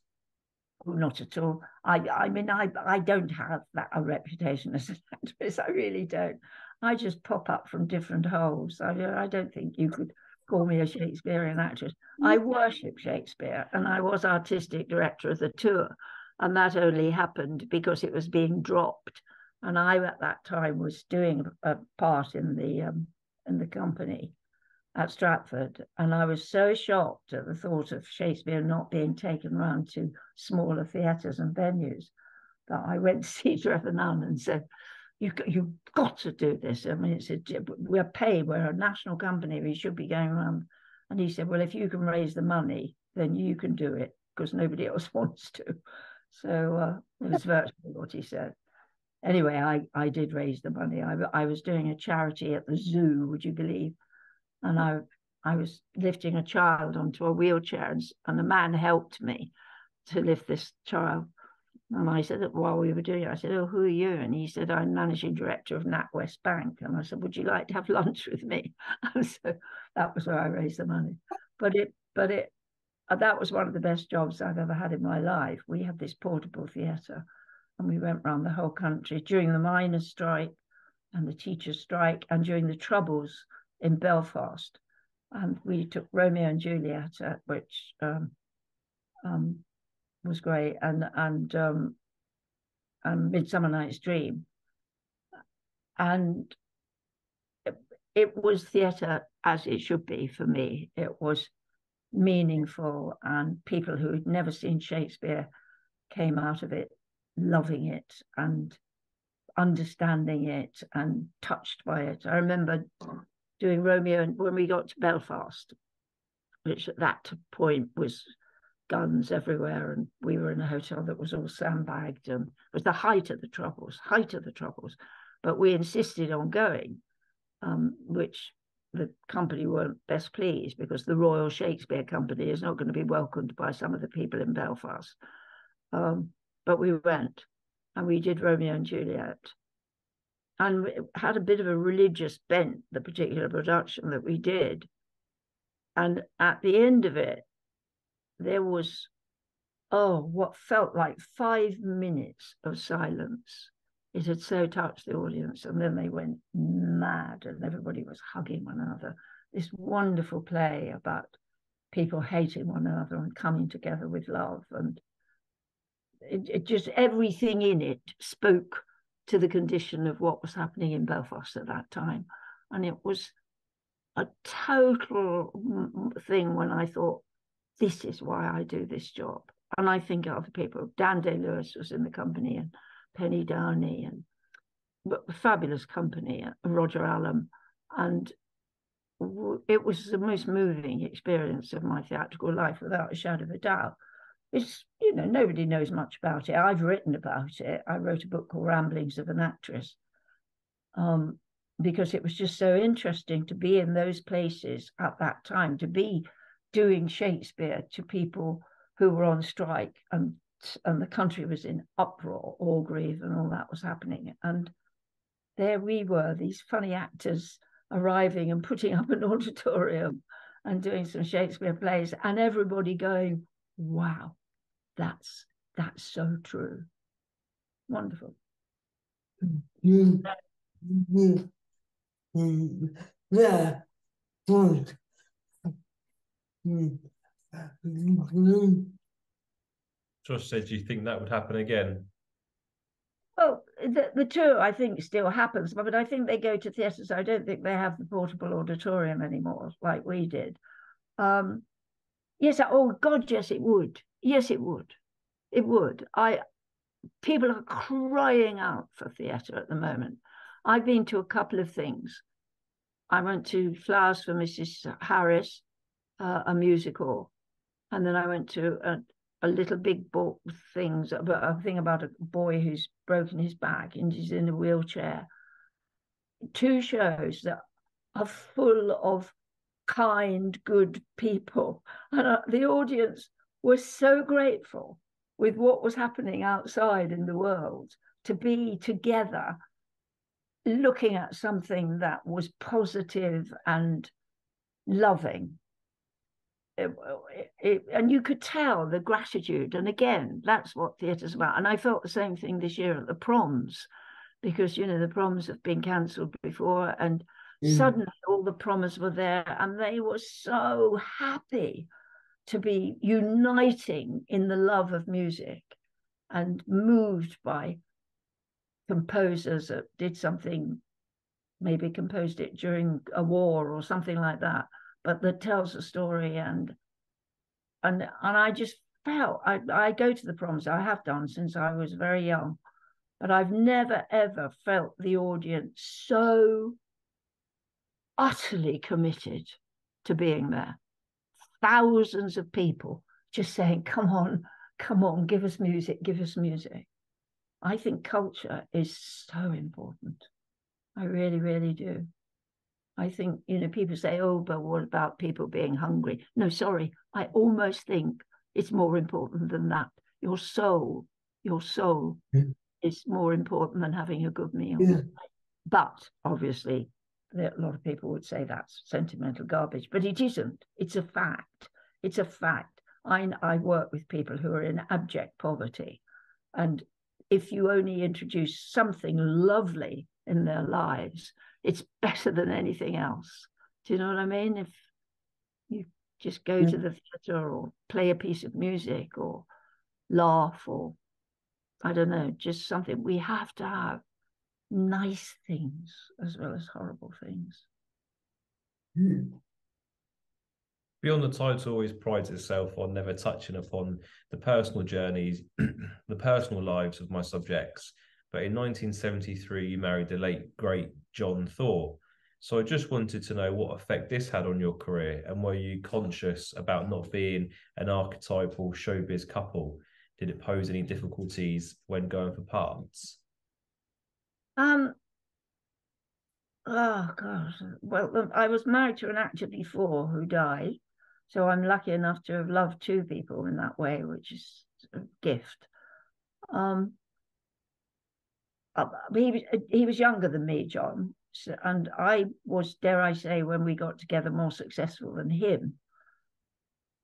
Not at all. I mean, I don't have a reputation as an actress. I really don't. I just pop up from different holes. I don't think you could call me a Shakespearean actress. I worship Shakespeare, and I was artistic director of the tour, and that only happened because it was being dropped, and I at that time was doing a part in the company at Stratford, and I was so shocked at the thought of Shakespeare not being taken around to smaller theatres and venues that I went to see Trevor Nunn and said, you've got to do this. I mean, we're paid, we're a national company, we should be going around. And he said, well, if you can raise the money, then you can do it, because nobody else wants to. So it was virtually what he said. Anyway, I did raise the money. I was doing a charity at the zoo, would you believe? And I was lifting a child onto a wheelchair, and a man helped me to lift this child. And I said, while we were doing it, I said, oh, who are you? And he said, I'm managing director of NatWest Bank. And I said, would you like to have lunch with me? And so that was where I raised the money. But that was one of the best jobs I've ever had in my life. We had this portable theatre, and we went around the whole country during the miners' strike and the teachers' strike, and during the Troubles in Belfast. And we took Romeo and Juliet, which was great, and Midsummer Night's Dream. And it was theatre as it should be for me. It was meaningful, and people who had never seen Shakespeare came out of it loving it and understanding it and touched by it. I remember doing Romeo, and when we got to Belfast, which at that point was guns everywhere, and we were in a hotel that was all sandbagged, and it was the height of the Troubles, but we insisted on going, which the company weren't best pleased, because the Royal Shakespeare Company is not going to be welcomed by some of the people in Belfast. But we went, and we did Romeo and Juliet, and it had a bit of a religious bent, the particular production that we did. And at the end of it, there was, what felt like 5 minutes of silence. It had so touched the audience, and then they went mad, and everybody was hugging one another. This wonderful play about people hating one another and coming together with love. And it just, everything in it spoke to the condition of what was happening in Belfast at that time. And it was a total thing when I thought, this is why I do this job. And I think other people, Dan Day-Lewis was in the company, and Penny Downey, and fabulous company, Roger Allam. And it was the most moving experience of my theatrical life, without a shadow of a doubt. It's, nobody knows much about it. I've written about it. I wrote a book called Ramblings of an Actress, because it was just so interesting to be in those places at that time, to be doing Shakespeare to people who were on strike, and the country was in uproar, Orgreave and all that was happening. And there we were, these funny actors arriving and putting up an auditorium and doing some Shakespeare plays, and everybody going, wow, that's so true. Wonderful. Yeah. Josh said, do you think that would happen again? Well, the tour, I think, still happens, but I think they go to theatres. I don't think they have the portable auditorium anymore, like we did. Yes, oh God, yes, it would. Yes, it would. It would. People are crying out for theatre at the moment. I've been to a couple of things. I went to Flowers for Mrs. Harris, a musical, and then I went to a little big book things, a thing about a boy who's broken his back and he's in a wheelchair. 2 shows that are full of kind, good people, and the audience was so grateful with what was happening outside in the world, to be together looking at something that was positive and loving. And you could tell the gratitude. And again, that's what theatre's about. And I felt the same thing this year at the proms, because the proms have been cancelled before, and Suddenly all the proms were there, and they were so happy to be uniting in the love of music and moved by composers that did something, maybe composed it during a war or something like that, but that tells a story. And I just felt, I go to the proms, I have done since I was very young, but I've never ever felt the audience so utterly committed to being there. Thousands of people just saying, come on, give us music, give us music. I think culture is so important. I really, really do. I think, people say, oh, but what about people being hungry? No, sorry. I almost think it's more important than that. Your soul is more important than having a good meal. Yeah. But obviously, a lot of people would say that's sentimental garbage, but it isn't. It's a fact. It's a fact. I work with people who are in abject poverty. And if you only introduce something lovely in their lives, it's better than anything else. Do you know what I mean? If you just go to the theatre or play a piece of music or laugh or, I don't know, just something, we have to have nice things as well as horrible things. Beyond the Title always prides itself on never touching upon the personal journeys, the personal lives of my subjects. But in 1973, you married the late, great John Thaw. So I just wanted to know what effect this had on your career, and were you conscious about not being an archetypal showbiz couple? Did it pose any difficulties when going for parts? Oh gosh. Well, I was married to an actor before who died, so I'm lucky enough to have loved two people in that way, which is a gift. He was younger than me, John, and I was, dare I say, when we got together, more successful than him.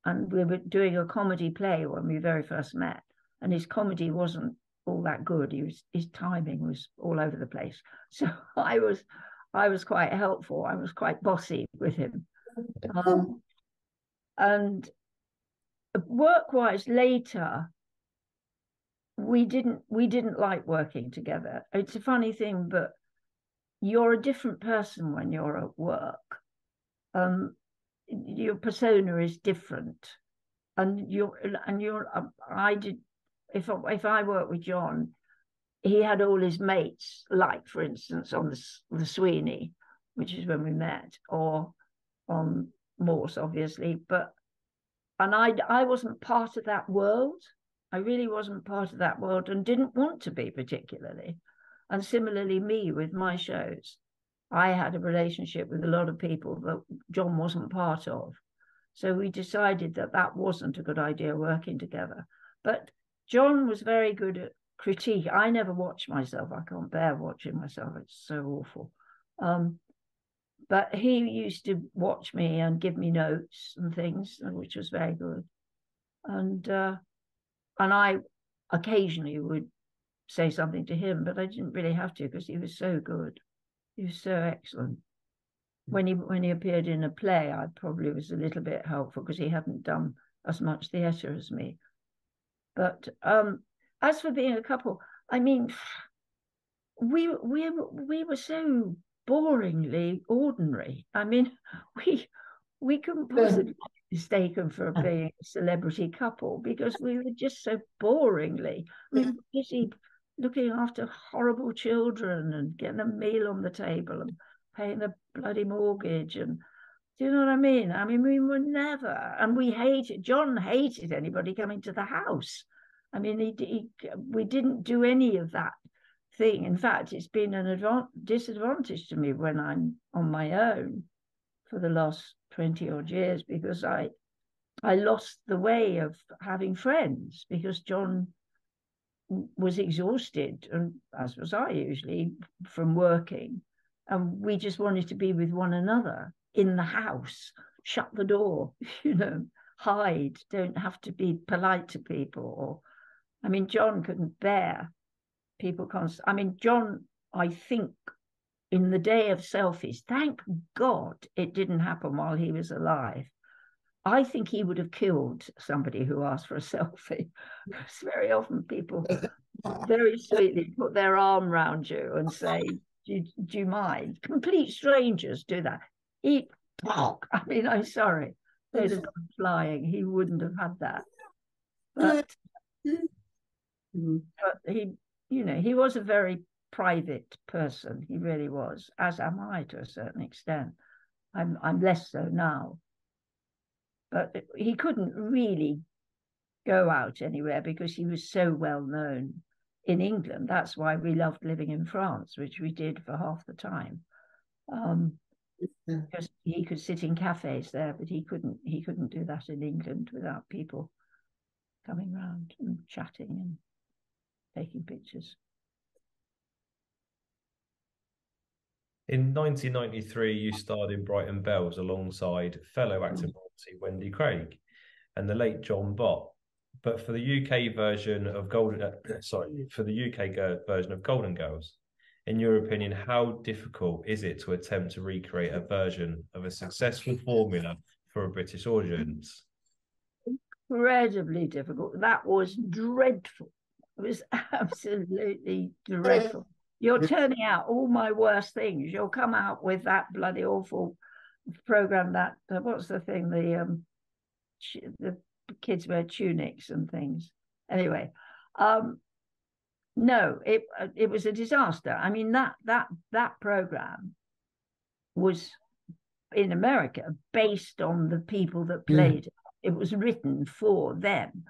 And we were doing a comedy play when we very first met, and his comedy wasn't all that good. His timing was all over the place. So I was quite helpful. I was quite bossy with him. And work-wise, later, we didn't like working together. It's a funny thing, but you're a different person when you're at work. Your persona is different, and I did. If I worked with John, he had all his mates, like for instance on the Sweeney, which is when we met, or on Morse, obviously. And I wasn't part of that world. I really wasn't part of that world and didn't want to be particularly. And similarly, me with my shows, I had a relationship with a lot of people that John wasn't part of. So we decided that that wasn't a good idea, working together. But John was very good at critique. I never watched myself. I can't bear watching myself. It's so awful. But he used to watch me and give me notes and things, which was very good. And I occasionally would say something to him, but I didn't really have to because he was so good. He was so excellent. When he appeared in a play, I probably was a little bit helpful because he hadn't done as much theatre as me. But as for being a couple, I mean, we were so boringly ordinary. I mean, we couldn't possibly be mistaken for being a celebrity couple because we were just so boringly busy looking after horrible children and getting a meal on the table and paying the bloody mortgage. And do you know what I mean? I mean, we were never, and John hated anybody coming to the house. I mean, we didn't do any of that thing. In fact, it's been an disadvantage to me when I'm on my own for the last 20 odd years, because I lost the way of having friends because John was exhausted, and as was I usually, from working. And we just wanted to be with one another in the house, shut the door, hide, don't have to be polite to people. Or, I mean, John couldn't bear people constant. I mean, John, I think, in the day of selfies, thank God it didn't happen while he was alive. I think he would have killed somebody who asked for a selfie. Because very often people very sweetly put their arm around you and say, do you mind? Complete strangers do that. Eat pork. I mean, I'm sorry. They'd have gone flying. He wouldn't have had that. But he, you know, he was a very private person. He really was, as am I to a certain extent. I'm less so now. But he couldn't really go out anywhere because he was so well known in England. That's why we loved living in France, which we did for half the time. Because he could sit in cafes there, but he couldn't do that in England without people coming round and chatting and taking pictures. In 1993, you starred in Brighton Bells alongside fellow actor Wendy Craig and the late John Bott. But for the UK version of Golden Girls, in your opinion, how difficult is it to attempt to recreate a version of a successful formula for a British audience? Incredibly difficult. That was dreadful. It was absolutely dreadful. You're turning out all my worst things. You'll come out with that bloody awful program that what's the thing, the kids wear tunics and things. Anyway, no, it was a disaster. I mean, that program was in America based on the people that played it. It was written for them,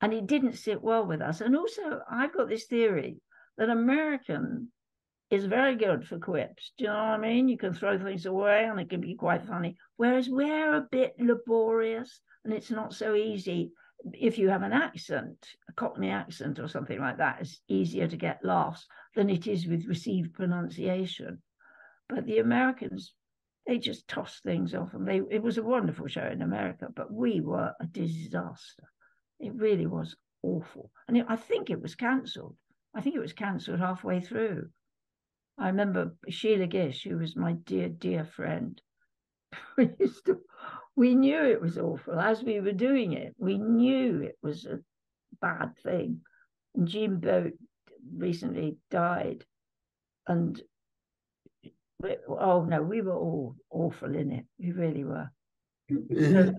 and it didn't sit well with us. And also, I've got this theory that American is very good for quips. Do you know what I mean? You can throw things away and it can be quite funny. Whereas we're a bit laborious and it's not so easy. If you have an accent, a Cockney accent or something like that, it's easier to get laughs than it is with received pronunciation. But the Americans, they just toss things off, and it was a wonderful show in America, but we were a disaster. It really was awful. And I think it was cancelled. I think it was cancelled halfway through. I remember Sheila Gish, who was my dear, dear friend. We knew it was awful as we were doing it. We knew it was a bad thing. And Jean Boat recently died. And oh no, we were all awful in it. We really were. So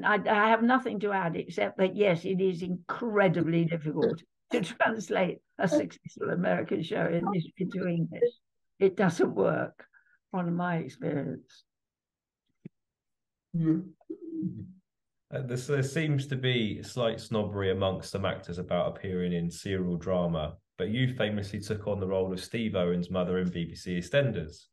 I have nothing to add except that yes, it is incredibly difficult to translate a successful American show into English. It doesn't work, from my experience. There seems to be slight snobbery amongst some actors about appearing in serial drama, but you famously took on the role of Steve Owen's mother in BBC EastEnders.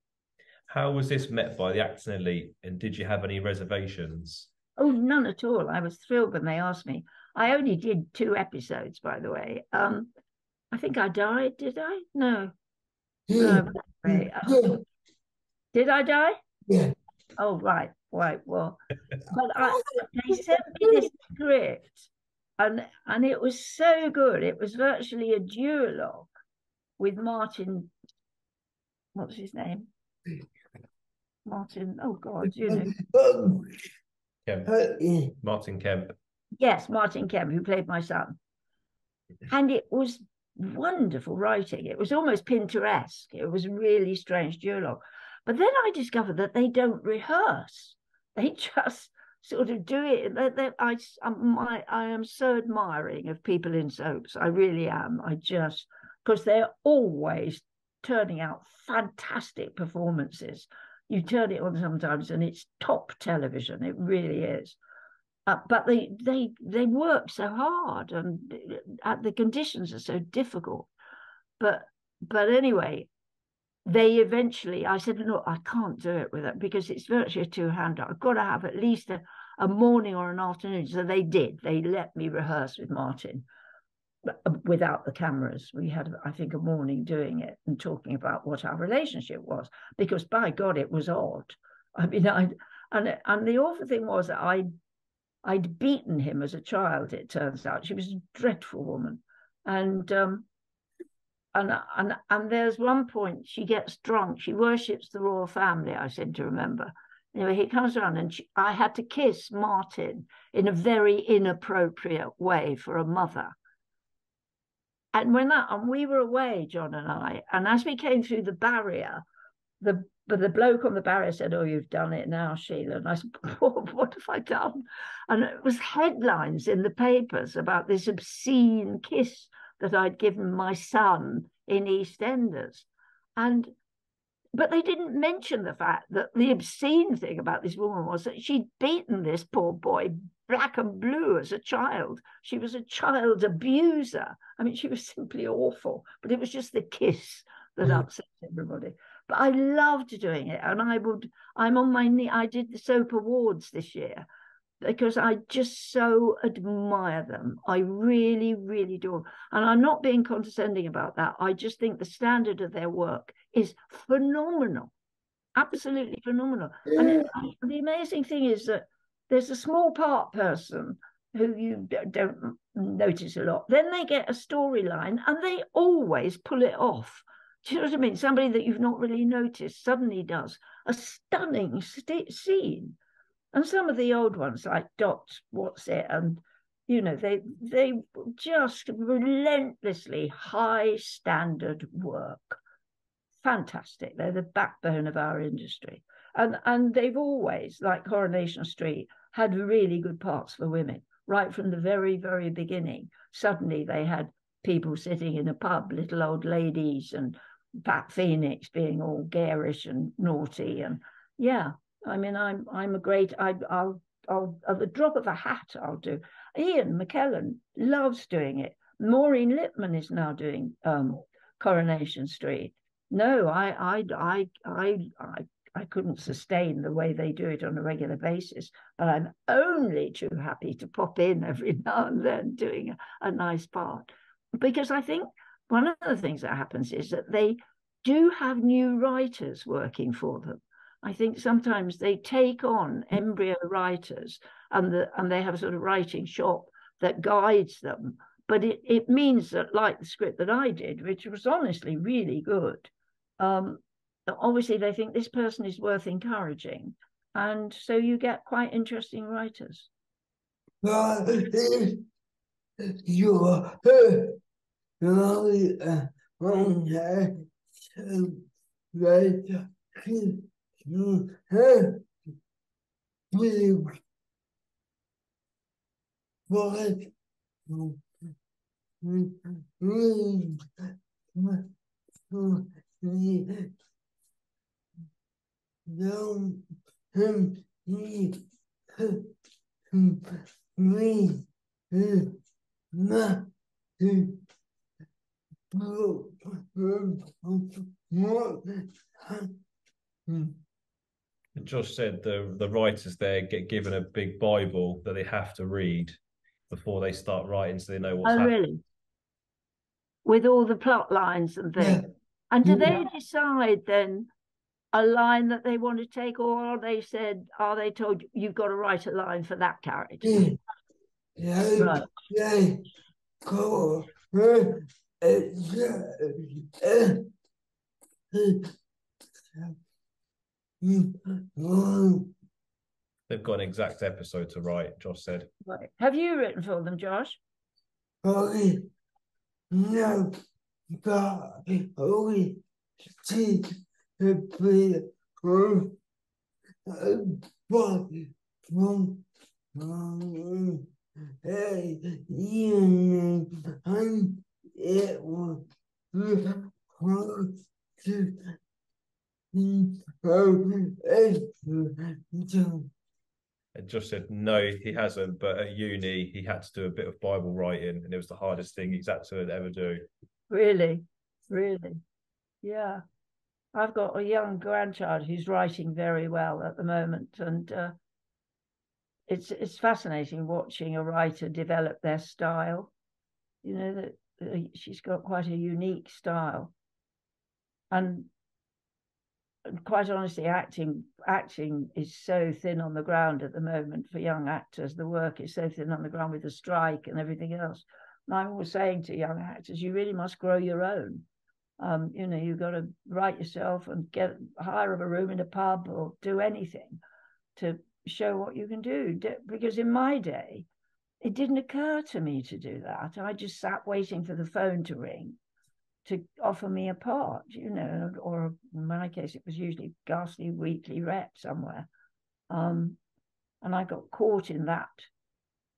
How was this met by the acting elite, and did you have any reservations? Oh, none at all. I was thrilled when they asked me. I only did 2 episodes, by the way. I think I died, did I? No. No. Did I die? Yeah. Oh, right. Well, but they sent me this script, and it was so good. It was virtually a duologue with Martin. What's his name? Martin. Oh God, you know. Kemp. Martin Kemp. Yes, Martin Kemp, who played my son. And it was wonderful writing. It was almost Pinteresque. It was really strange duologue. But then I discovered that they don't rehearse. They just sort of do it. I am so admiring of people in soaps. I really am. Because they're always turning out fantastic performances. You turn it on sometimes and it's top television. It really is. But they work so hard, and the conditions are so difficult. But anyway, they eventually, I said, look, I can't do it with it because it's virtually a 2-hander. I've got to have at least a morning or an afternoon. So they did. They let me rehearse with Martin without the cameras. We had, I think, a morning doing it and talking about what our relationship was, because by God, it was odd. I mean, and the awful thing was that I'd beaten him as a child, it turns out. She was a dreadful woman. And and there's one point she gets drunk. She worships the royal family, I seem to remember. Anyway, he comes around and I had to kiss Martin in a very inappropriate way for a mother. And we were away, John and I, and as we came through the barrier, the bloke on the barrier said, "Oh, you've done it now, Sheila." And I said, "What have I done?" And it was headlines in the papers about this obscene kiss that I'd given my son in EastEnders. But they didn't mention the fact that the obscene thing about this woman was that she'd beaten this poor boy black and blue as a child. She was a child abuser. I mean, she was simply awful, but it was just the kiss that upset everybody. But I loved doing it. And I'm on my knee. I did the Soap Awards this year because I just so admire them. I really, really do. And I'm not being condescending about that. I just think the standard of their work is phenomenal, absolutely phenomenal. And the amazing thing is that there's a small part person who you don't notice a lot. Then they get a storyline and they always pull it off. Do you know what I mean? Somebody that you've not really noticed suddenly does a stunning scene. And some of the old ones like Dot, What's It, and they just relentlessly high standard work. Fantastic. They're the backbone of our industry. And they've always, like Coronation Street, had really good parts for women, right from the very, very beginning. Suddenly they had people sitting in a pub, little old ladies, and Pat Phoenix being all garish and naughty. And yeah, I mean, I'm a great, I'll at the drop of a hat, I'll do. Ian McKellen loves doing it. Maureen Lipman is now doing Coronation Street. No, I couldn't sustain the way they do it on a regular basis, but I'm only too happy to pop in every now and then doing a nice part. Because I think one of the things that happens is that they do have new writers working for them. I think sometimes they take on embryo writers and they have a sort of writing shop that guides them. But it means that, like the script that I did, which was honestly really good, obviously they think this person is worth encouraging. And so you get quite interesting writers. Josh said the writers there get given a big Bible that they have to read before they start writing, so they know what's happening. Really? With all the plot lines and things. Yeah. And do they decide then a line that they want to take, or are they told you've got to write a line for that character? Right. They've got an exact episode to write, Josh said. Right. Have you written for them, Josh? No, but we take a bit from and it was and Josh said no, he hasn't, but at uni he had to do a bit of Bible writing, and it was the hardest thing he's had to ever do. Really? Yeah. I've got a young grandchild who's writing very well at the moment, and it's fascinating watching a writer develop their style. You know, that she's got quite a unique style, and quite honestly, acting is so thin on the ground at the moment for young actors. The work is so thin on the ground with the strike and everything else. And I'm always saying to young actors, you really must grow your own. You know, you've got to write yourself and hire a room in a pub or do anything to show what you can do. Because in my day, it didn't occur to me to do that. I just sat waiting for the phone to ring to offer me a part, you know, or in my case, it was usually ghastly weekly rep somewhere. And I got caught in that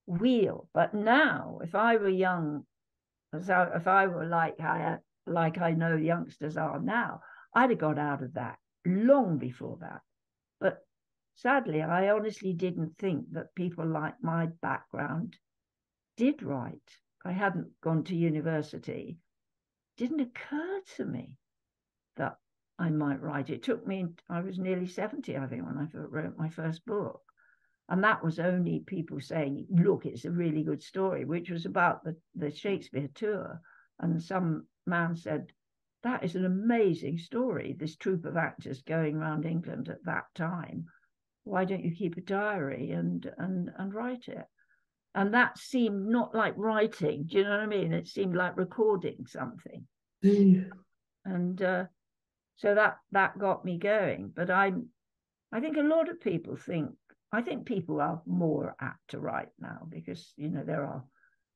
wheel. But now, if I were young, if I were like I know youngsters are now, I'd have got out of that long before that. But sadly, I honestly didn't think that people like my background did write. I hadn't gone to university. It didn't occur to me that I might write. It took me, I was nearly 70, I think, when I wrote my first book. And that was only people saying, look, it's a really good story, which was about the Shakespeare tour. And some man said, that is an amazing story, this troupe of actors going around England at that time. Why don't you keep a diary and write it? And that seemed not like writing. Do you know what I mean? It seemed like recording something. And so that got me going. But I think a lot of people I think people are more apt to write now because, you know, there are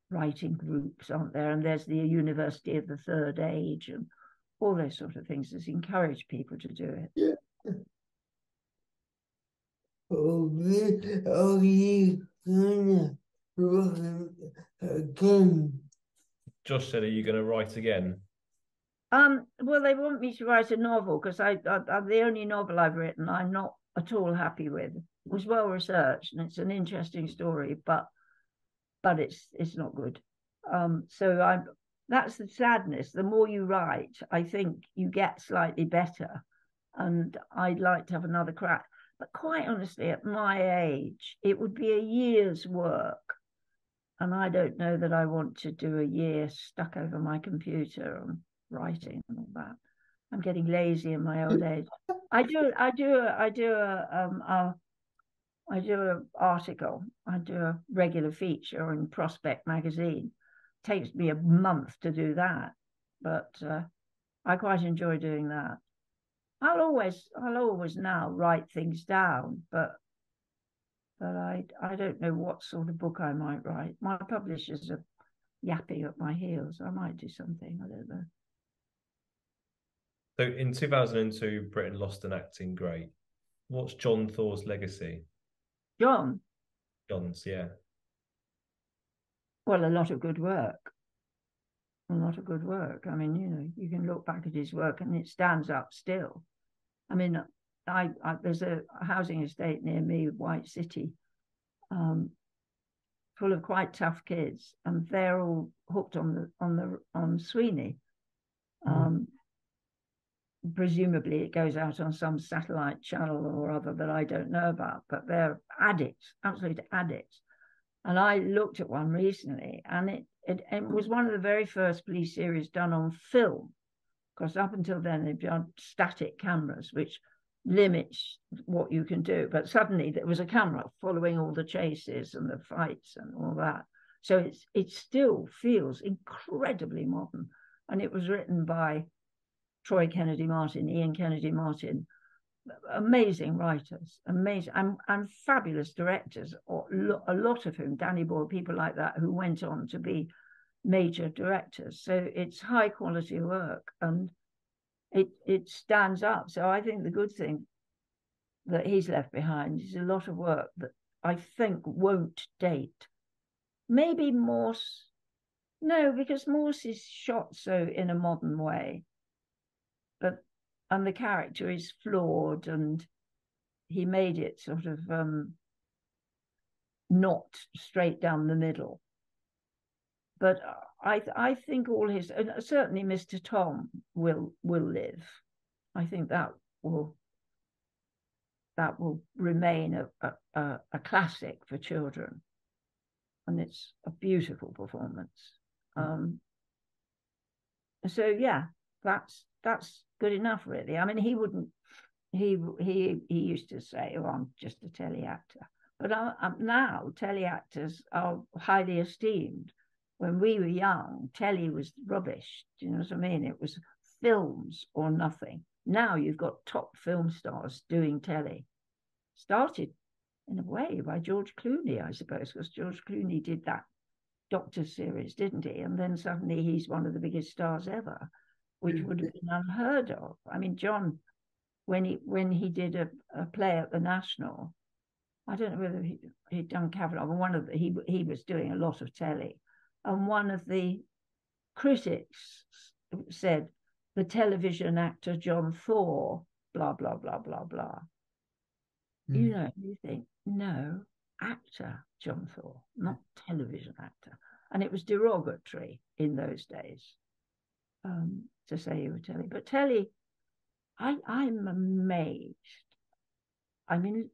writing groups, aren't there? And there's the University of the Third Age and all those sort of things that encourage people to do it. Yeah. Are you gonna write again? Josh said, "Are you going to write again?" Well, they want me to write a novel because I'm the only novel I've written I'm not at all happy with. It was well researched and it's an interesting story, but it's not good. So that's the sadness. The more you write, I think you get slightly better, and I'd like to have another crack. But quite honestly, at my age, it would be a year's work, and I don't know that I want to do a year stuck over my computer and writing and all that. I'm getting lazy in my old age. I do an article. I do a regular feature in Prospect magazine. It takes me a month to do that, but I quite enjoy doing that. I'll always now write things down, but I don't know what sort of book I might write. My publishers are yapping at my heels. I might do something. I don't know. So in 2002, Britain lost an acting great. What's John Thor's legacy? John's, yeah. Well, a lot of good work. A lot of good work. I mean, you know, you can look back at his work and it stands up still. I mean, there's a housing estate near me, White City, full of quite tough kids, and they're all hooked on Sweeney. Presumably it goes out on some satellite channel or other that I don't know about, but they're addicts, absolute addicts. And I looked at one recently, and it was one of the very first police series done on film, because up until then they've done static cameras, which limits what you can do. But suddenly there was a camera following all the chases and the fights and all that. So it still feels incredibly modern. And it was written by Troy Kennedy Martin, Ian Kennedy Martin, amazing writers, amazing and fabulous directors, or a lot of whom, Danny Boyle, people like that, who went on to be major directors. So it's high quality work and it stands up. So I think the good thing that he's left behind is a lot of work that I think won't date. Maybe Morse, no, because Morse is shot so in a modern way. And the character is flawed, and he made it sort of not straight down the middle. But I think all his, certainly Mr. Tom will live. I think that will remain a classic for children, and it's a beautiful performance. So yeah, that's good enough, really. I mean, he wouldn't. He used to say, "Oh, I'm just a telly actor," but now telly actors are highly esteemed. When we were young, telly was rubbish. Do you know what I mean? It was films or nothing. Now you've got top film stars doing telly. Started in a way by George Clooney, I suppose, because George Clooney did that Doctor series, didn't he? And then suddenly he's one of the biggest stars ever, which would have been unheard of. I mean, John, when he did a play at the National, I don't know whether he'd done Cavanaugh, but he was doing a lot of telly, and one of the critics said, the television actor John Thor, blah blah blah blah blah. You know, you think, no, actor John Thor, not television actor. And it was derogatory in those days to say you were telly. But telly, I'm amazed. I mean,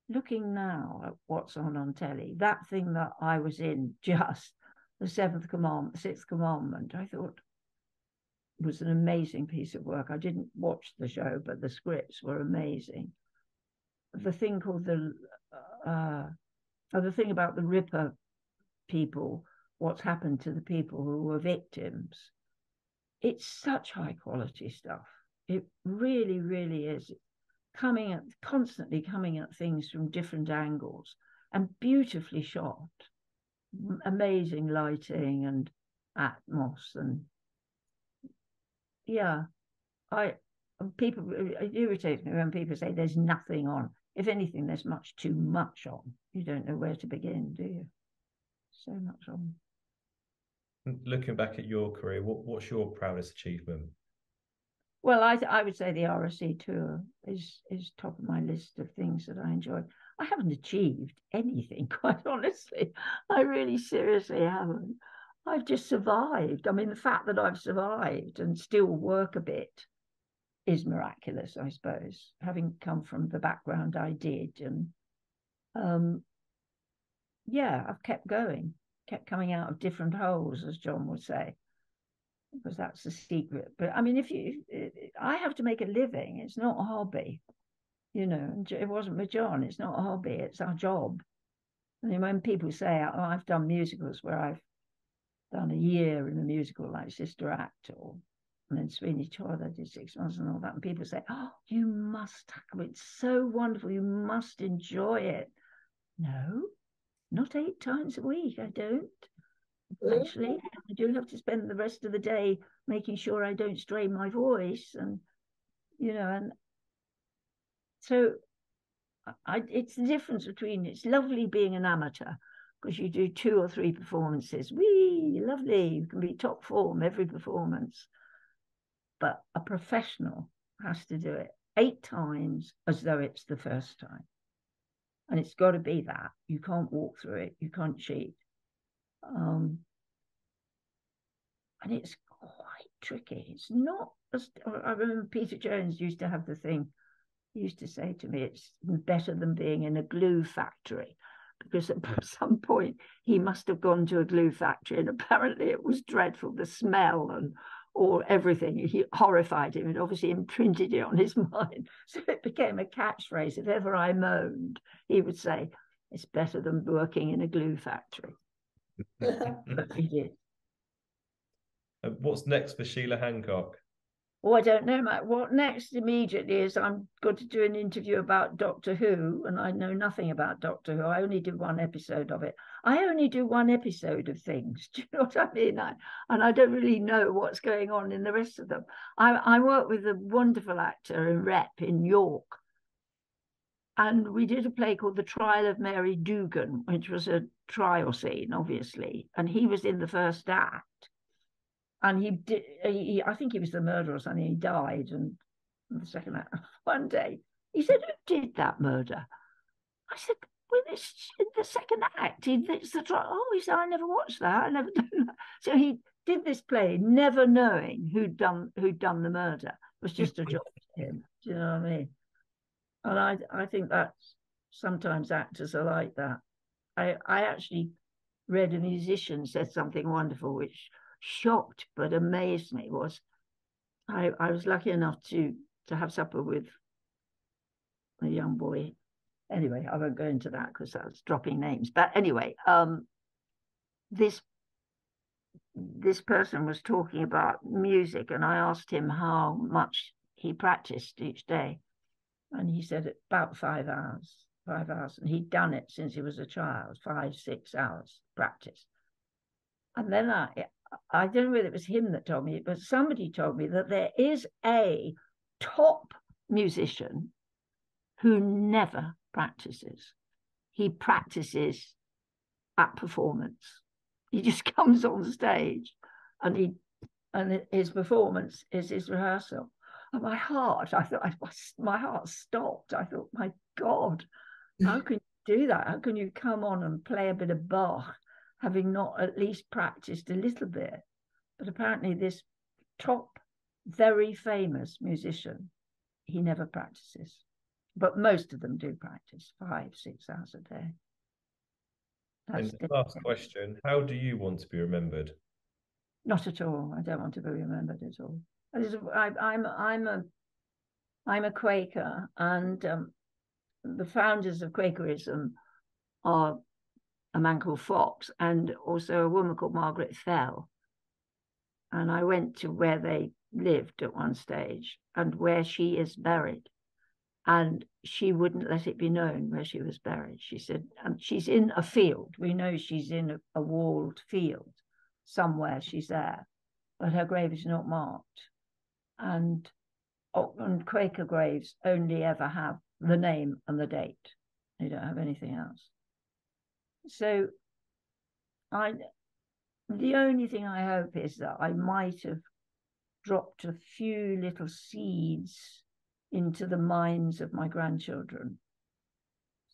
looking now at what's on telly, that thing that I was in, just the Sixth Commandment, I thought was an amazing piece of work. I didn't watch the show, but the scripts were amazing. The thing called the thing about the Ripper people, what's happened to the people who were victims. It's such high quality stuff. It really, really is. Constantly coming at things from different angles and beautifully shot. Amazing lighting and atmos, and yeah, it irritates me when people say there's nothing on. If anything, there's much too much on. You don't know where to begin, do you? So much on. Looking back at your career, what's your proudest achievement? Well, I would say the RSC tour is top of my list of things that I enjoyed. I haven't achieved anything, quite honestly. I really seriously haven't. I've just survived. I mean, the fact that I've survived and still work a bit is miraculous, I suppose, having come from the background I did. And yeah, I've kept going, kept coming out of different holes, as John would say, because that's the secret. But I mean, I have to make a living. It's not a hobby, you know. It wasn't with John. It's not a hobby. It's our job. I mean, when people say, oh, I've done musicals where I've done a year in a musical like Sister Act, and then Sweeney Todd, I did 6 months and all that, and people say, oh, you must tackle it. It's so wonderful. You must enjoy it. No, not 8 times a week. I don't. Actually, I do have to spend the rest of the day making sure I don't strain my voice, and you know, and so it's the difference between, it's lovely being an amateur because you do 2 or 3 performances. Whee, lovely, you can be top form every performance. But a professional has to do it 8 times as though it's the first time. And it's got to be that. You can't walk through it. You can't cheat. And it's quite tricky. It's not, I remember Peter Jones used to have the thing, he used to say to me, it's better than being in a glue factory, because at some point he must have gone to a glue factory and apparently it was dreadful, the smell and or everything. He horrified him and obviously imprinted it on his mind. So it became a catchphrase. If ever I moaned, he would say, it's better than working in a glue factory. But he did. What's next for Sheila Hancock? Oh, I don't know, Matt. What next immediately is I'm going to do an interview about Doctor Who, and I know nothing about Doctor Who. I only did 1 episode of it. I only do 1 episode of things. Do you know what I mean? And I don't really know what's going on in the rest of them. I work with a wonderful actor in Rep in York, and we did a play called The Trial of Mary Dugan, which was a trial scene, obviously, and he was in the first act. And I think he was the murderer or something. He died, and the second act, one day he said, "Who did that murder?" I said, "Well, it's in the second act. It's the trial." Oh, he said, "I never watched that. I never done that." So he did this play, never knowing who'd done the murder. It was just a job to him. Do you know what I mean? And I think that sometimes actors are like that. I actually read a musician said something wonderful, which shocked but amazed me. Was I was lucky enough to have supper with a young boy. Anyway, I won't go into that because that's dropping names. But anyway, this this person was talking about music, and I asked him how much he practiced each day. And he said about 5 hours, 5 hours. And he'd done it since he was a child, 5, 6 hours practice. And then I don't know whether it was him that told me, but somebody told me that there is a top musician who never practices. He practices at performance. He just comes on stage and his performance is his rehearsal. And my heart stopped. I thought, my God, how can you do that? How can you come on and play a bit of Bach, having not at least practiced a little bit? But apparently this top, very famous musician, he never practices. But most of them do practice 5, 6 hours a day. And last question, how do you want to be remembered? Not at all. I don't want to be remembered at all. I'm a Quaker, and the founders of Quakerism are a man called Fox and also a woman called Margaret Fell. And I went to where they lived at one stage and where she is buried. And she wouldn't let it be known where she was buried. She said, and she's in a field. We know she's in a walled field. Somewhere she's there, but her grave is not marked. And Quaker graves only ever have the name and the date. They don't have anything else. So the only thing I hope is that I might have dropped a few little seeds into the minds of my grandchildren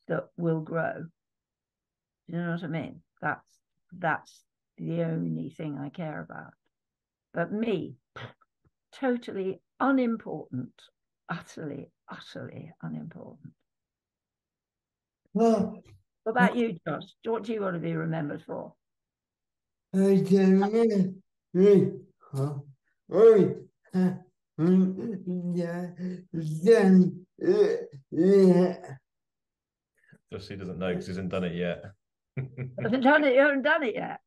that will grow. You know what I mean? That's the only thing I care about. But me, totally unimportant, utterly unimportant. Well, what about you, Josh? What do you want to be remembered for? I can Just he doesn't know because he hasn't done it yet. You haven't done it yet.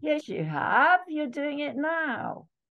Yes, you have. You're doing it now.